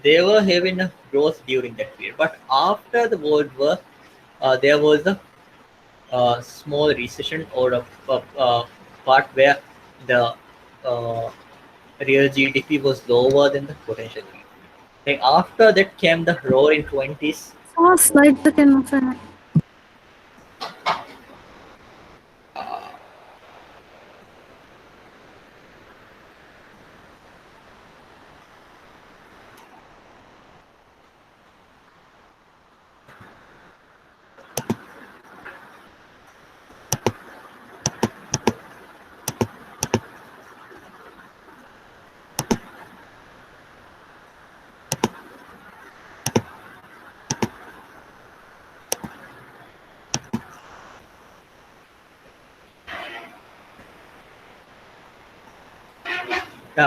they were having a growth during that period. But after the World War, there was a small recession or a part where the real GDP was lower than the potential GDP. Then after that came the roaring 20s. Slide again, my friend.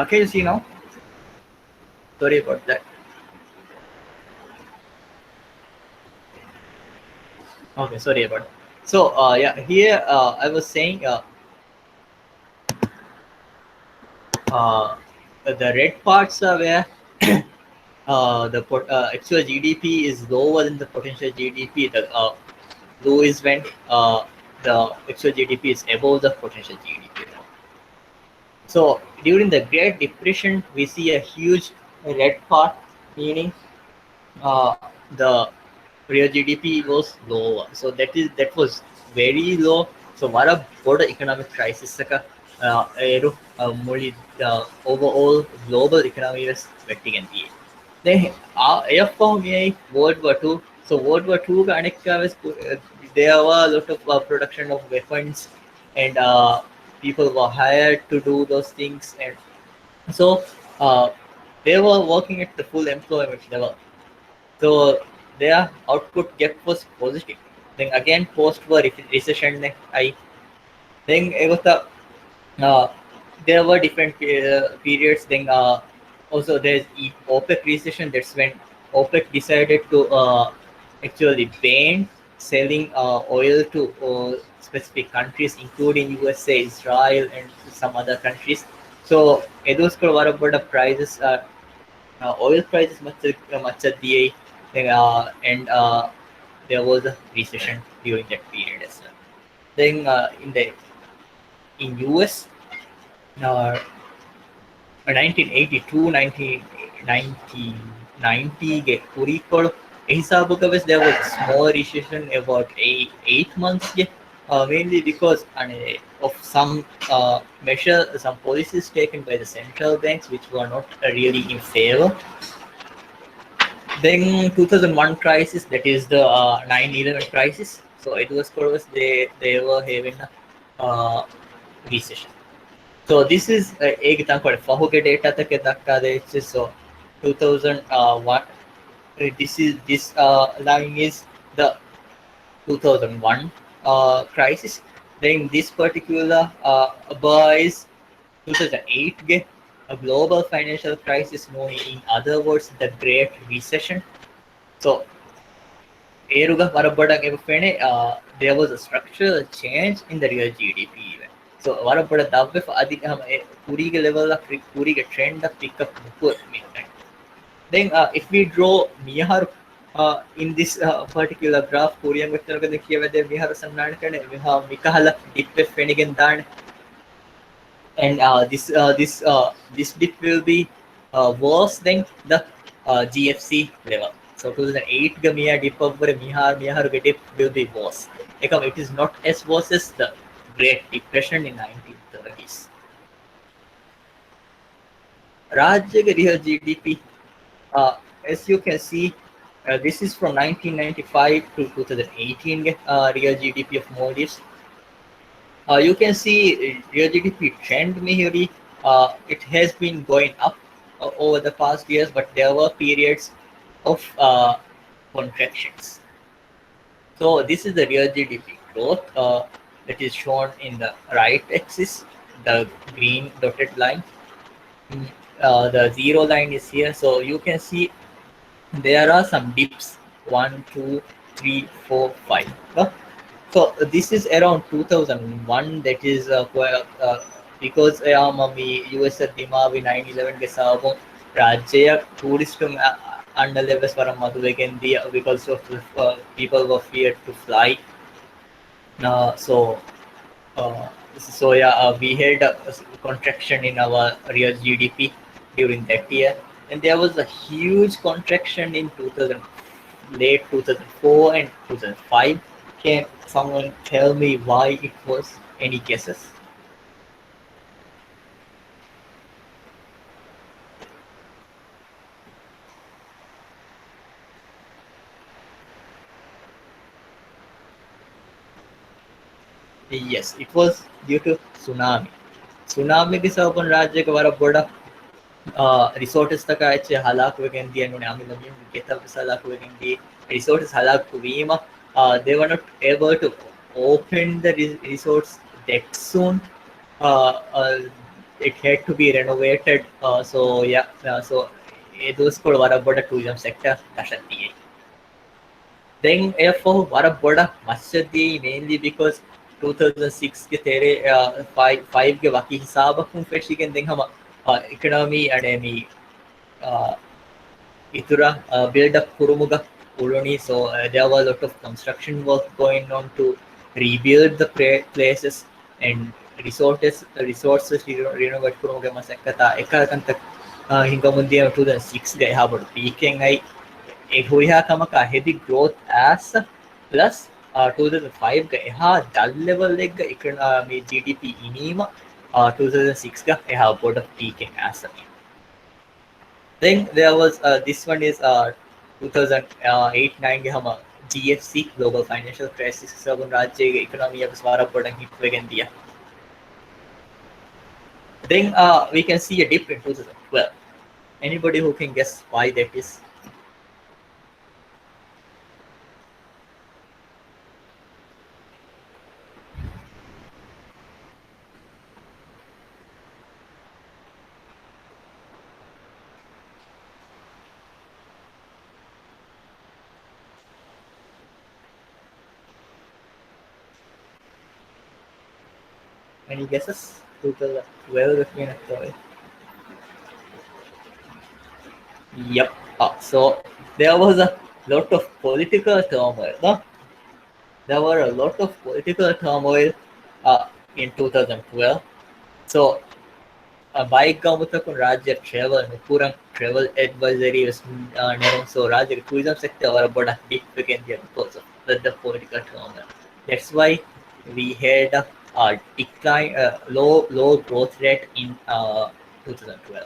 Can you see now? Sorry about that. Okay, sorry about it. So yeah, here I was saying the red parts are where the actual GDP is lower than the potential GDP. The Blue is when the actual GDP is above the potential GDP. So during the Great Depression, we see a huge red part, meaning the real GDP was low. So that was very low. So what a broader economic crisis saka overall global economy was vetting and the. Then AFCOM World War Two. So World War Two was there were a lot of production of weapons and people were hired to do those things and so uh, they were working at the full employment level. So their output gap was positive. Then again post-war recession, then it was uh, there were different periods. Then also there's OPEC recession. That's when OPEC decided to actually ban selling oil to specific countries, including USA, Israel, and some other countries. So those could what about the prices? Oil prices much at the and there was a recession during that period as well. Then in US, uh, 1982, 1990 get Kurikol. Hisabukavis there was a small recession about 8 months, mainly because of some some policies taken by the central banks which were not really in favor. Then 2001 crisis, that is the 9/11 crisis. So it was because they were having a recession. So this is एक example. Fahuke data तक dakka de so 2001. This line is the 2001 crisis. Then this particular bar is 2008 ge, a global financial crisis known in other words the Great Recession. So ඒරුග වරබඩක් එපෙනේ there was a structural change in the real GDP even. So වරබඩ දව්වෙ අධිකම කුරීගේ level of කුරීගේ trend of pick up midnight. Then if we draw Miharu in this particular graph, Korean vector ka dekhiye wede Miharu samnana kane miha mikahala dip fenigen dan and this dip will be worse than the GFC level. So 2008 ga miya dip over mihar dip will be worse. It is not as worse as the Great Depression in 1930s. Rajya real GDP, as you can see, this is from 1995 to 2018 real GDP of Maldives. You can see real GDP trend Mihuri, it has been going up over the past years, but there were periods of contractions. So this is the real GDP growth that is shown in the right axis, the green dotted line. The zero line is here, so you can see there are some dips 1, 2, 3, 4, 5. So this is around 2001. That is because US Dimavi 9/11 ke sabon Rajya tourist under levels for Madhuvegendi because of people were feared to fly. So we had a contraction in our real GDP during that year, and there was a huge contraction in 2000, late 2004 and 2005. Can someone tell me why it was? Any guesses? Yes, it was due to tsunami. Tsunami के sabon राज्य के वारा बड़ा resorts तक अच्छे हालात वगैरह दिए उन्होंने आमिर नबी के तब हालात वगैरह दिए resorts हालात कुवीमा they were not able to open the resorts that soon. It had to be renovated. So those could vara boda tourism sector tashati. Then therefore vara boda masjidi mainly because 2006 के तेरे five के बाकी हिसाब हम facie के देंगे हम economy and any इतुरा build up kurumuga Urani. So there was a lot of construction work going on to rebuild the places and resources renovate kuroge masakata ekakanta hinga mundiya 2006 ga eha bodu peaking ai e hoya kamaka heavy growth as plus 2005 ga eha dal level ek me GDP inima 2006 ga eha bodu peaking as then there was this one is 2008-9 के हम GFC global financial crisis सब राज्य के economy अब स्वारा पड़न hit vegan दिया. Then we can see a dip in 2012. Anybody who can guess why that is? Any guesses? 2012 between October. Yep. So there was a lot of political turmoil. No? There were a lot of political turmoil in 2012. So baik kamu tak pun Raja travel, kurang travel advisory was so Raja tourism sector or about a significant because of the political turmoil. That's why we had a decline, low growth rate in 2012.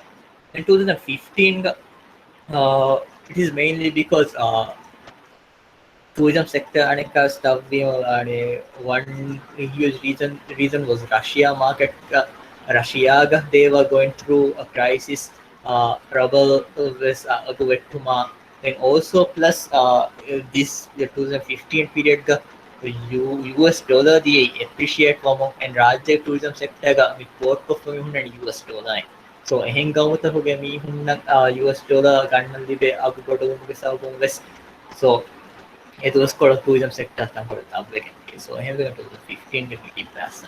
In 2015, it is mainly because tourism sector and stuff and one huge reason was Russia market. Russia they were going through a crisis, trouble with Guvetuma, and also plus this the 2015 period US dollar the appreciate from and Rajya tourism sector with port performing and US dollar. So hengamuta hoge mi hunna US dollar gannan libe abu bodu west. So it was called a tourism sector for public. So here we go to the 15 to 50%.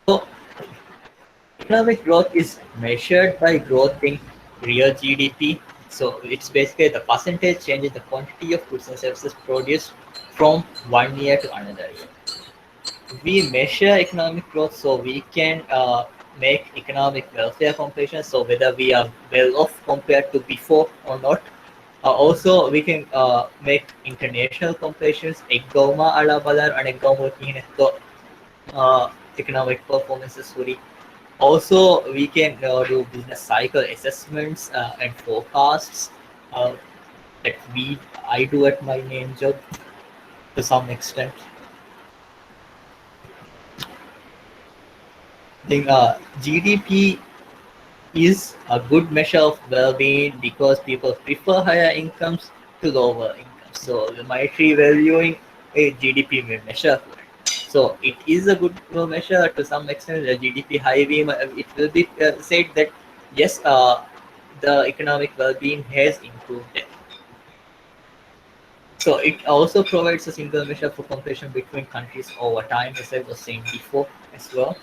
So economic growth is measured by growth in real GDP. So it's basically the percentage change in the quantity of goods and services produced from one year to another year. We measure economic growth so we can make economic welfare comparisons. So whether we are well off compared to before or not. Also, we can make international comparisons. Egoma ala balar and egoma economic performances. Also, we can do business cycle assessments and forecasts uh, that I do at my main job to some extent. I think GDP is a good measure of well-being because people prefer higher incomes to lower incomes. So the monetary valuing a GDP measure. So it is a good measure to some extent. The GDP high it will be said that yes, the economic well-being has improved. So it also provides a single measure for comparison between countries over time, as I was saying before as well.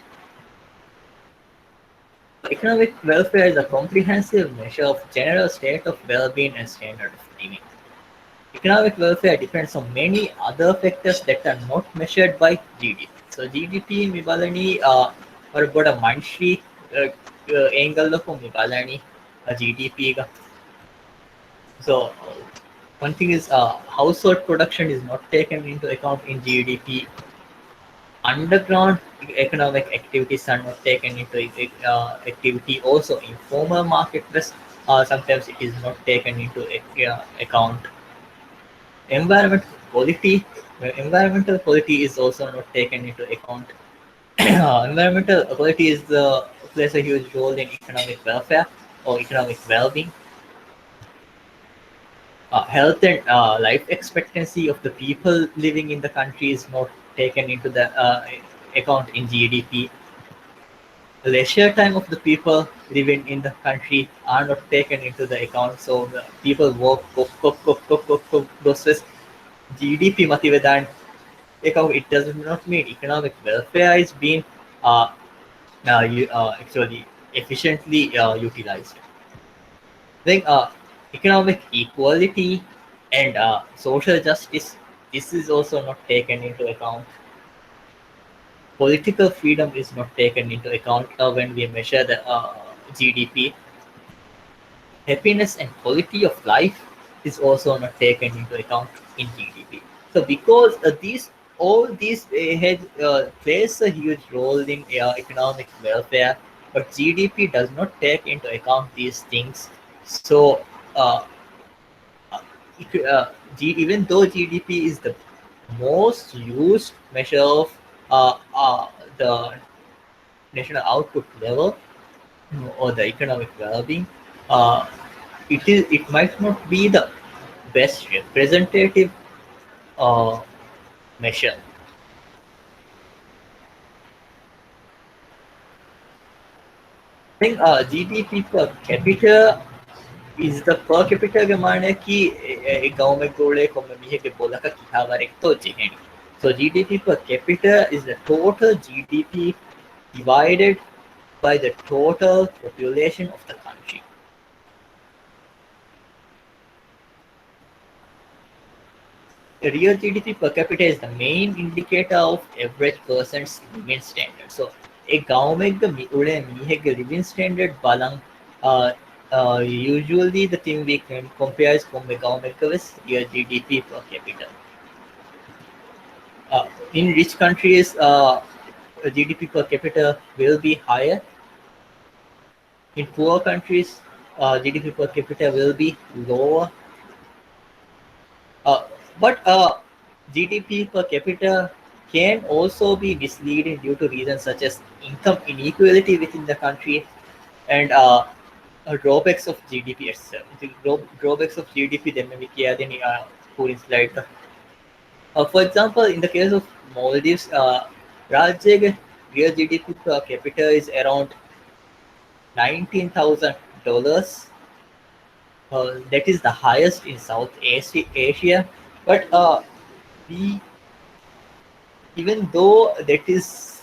Economic welfare is a comprehensive measure of general state of well-being and standard of living. Economic welfare depends on many other factors that are not measured by GDP. So GDP mibalani or about a monthly angle of mibalani GDP. So one thing is household production is not taken into account in GDP. Underground economic activities are not taken into activity. Also, informal marketplace sometimes it is not taken into account. Environmental quality, environmental quality is also not taken into account. Environmental quality is plays a huge role in economic welfare or economic well-being. Health and life expectancy of the people living in the country is not taken into the account in GDP. Leisure time of the people living in the country are not taken into the account. So the people work, cook, those is GDP mativedan. It does not mean economic welfare is being actually efficiently utilized. Then economic equality and social justice, this is also not taken into account. Political freedom is not taken into account when we measure the GDP. Happiness and quality of life is also not taken into account in GDP. So because these all these plays a huge role in economic welfare, but GDP does not take into account these things. So uh, uh, even though GDP is the most used measure of the national output level or the economic well-being, uh, it might not be the best representative uh, measure. I think GDP per capita is the per capita के माने कि गांव में गोले को में मिहे के बोला का किहा वारे तो जेहेनी. So GDP per capita is the total GDP divided by the total population of the country. The real GDP per capita is the main indicator of average person's living standard. So, a government living standard balang usually the thing we can compare is from the government with real GDP per capita. In rich countries, GDP per capita will be higher. In poor countries, GDP per capita will be lower. Uh, but GDP per capita can also be misleading due to reasons such as income inequality within the country and drawbacks of GDP itself. The drawbacks of GDP then maybe for slide. For example, in the case of Maldives, Rajyag real GDP per capita is around $19,000. That is the highest in South Asia. But we even though that is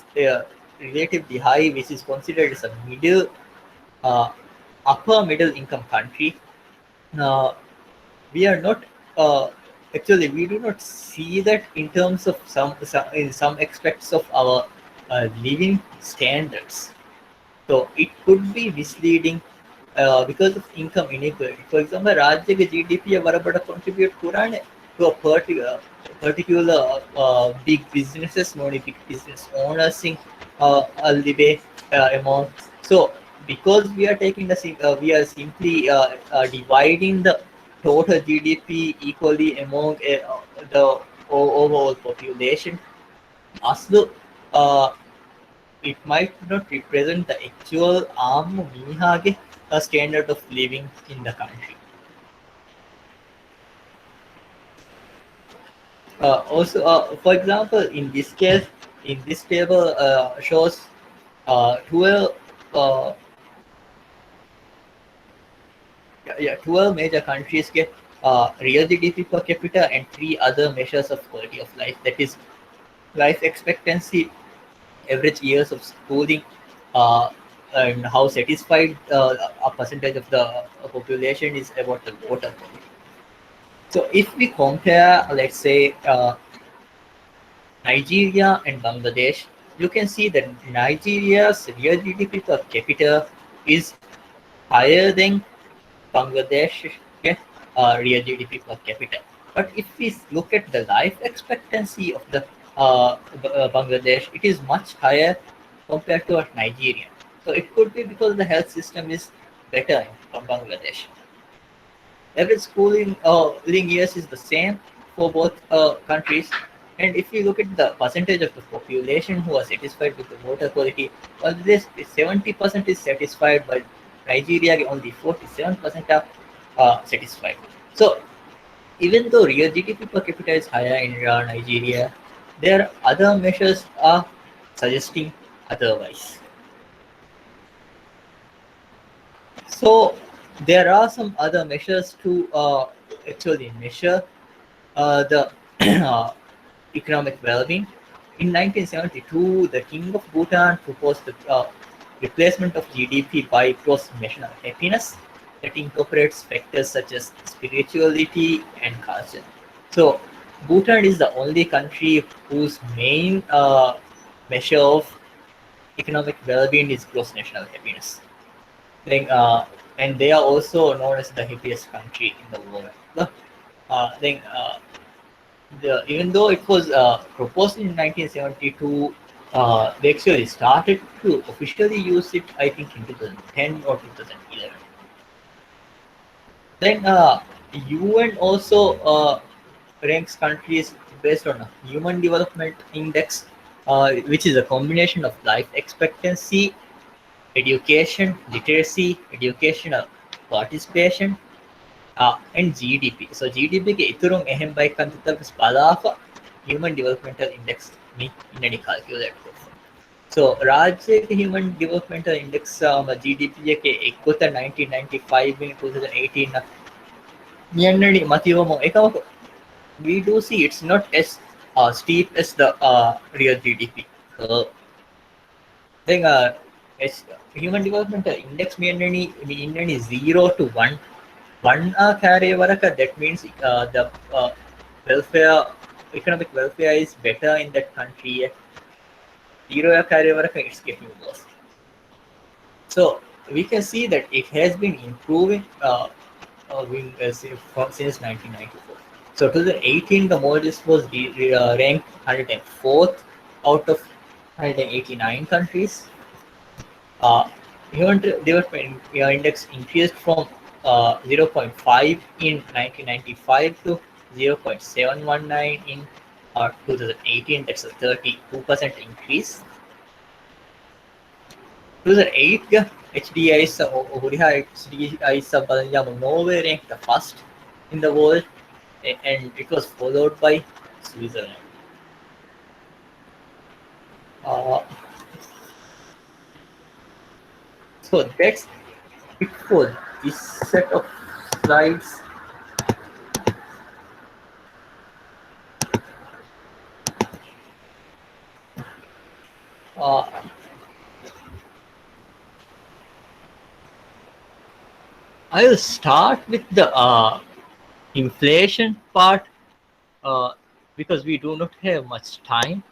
relatively high, which is considered as a uh, upper middle income country, uh, we are not actually we do not see that in terms of some in some aspects of our living standards. So it could be misleading because of income inequality. For example, Rajya GDP बराबर contribute Quran to a particular big businesses, not big business owners in a libe amount. So because we are taking we are simply dividing the total GDP equally among the overall population. Also, it might not represent the actual mihage a standard of living in the country. Also, for example, in this case, in this table shows 12, yeah, 12 major countries get real GDP per capita and three other measures of quality of life. That is life expectancy, average years of schooling, uh, and how satisfied a percentage of the population is about the water quality. So if we compare, let's say, Nigeria and Bangladesh, you can see that Nigeria's real GDP per capita is higher than Bangladesh real GDP per capita. But if we look at the life expectancy of the Bangladesh, it is much higher compared to Nigeria. So it could be because the health system is better in Bangladesh. Average schooling years is the same for both countries. And if you look at the percentage of the population who are satisfied with the water quality, well, this 70% is satisfied, but Nigeria only 47% are satisfied. So even though real GDP per capita is higher in Nigeria, there are other measures are suggesting otherwise. So there are some other measures to actually measure the uh, economic well-being. In 1972, the King of Bhutan proposed the replacement of GDP by gross national happiness. that incorporates factors such as spirituality and culture. So, Bhutan is the only country whose main measure of economic well-being is gross national happiness. Then, and they are also known as the happiest country in the world. Then, even though it was proposed in 1972, they actually started to officially use it, I think, in 2010 or 2011. Then UN also ranks countries based on a Human Development Index, which is a combination of life expectancy, education, literacy, educational participation, and GDP. So GDP ke iturung ehem bai kantata balafa Human Developmental Index ni inani calculate ko. So Rajya ke Human Developmental Index GDP ke ekota 1995 in 2018 na niyanani matiwa mo ekaw we do see it's not as steep as the real GDP. Then as Human Developmental Index mean 0 to 1. One carry varaka, that means the welfare, economic welfare is better in that country. Zero carry varaka, it's getting worse. So we can see that it has been improving since 1994. So 2018, the Maldives was ranked 104th out of 189 countries. Human Development Index increased from 0. 0.5 in 1995 to 0.719 in 2018. That's a 32% increase. 2008, HDI Norway ranked the first in the world, and it was followed by Switzerland. Uh, so that's it for this set of slides. Uh, I'll start with the inflation part because we do not have much time.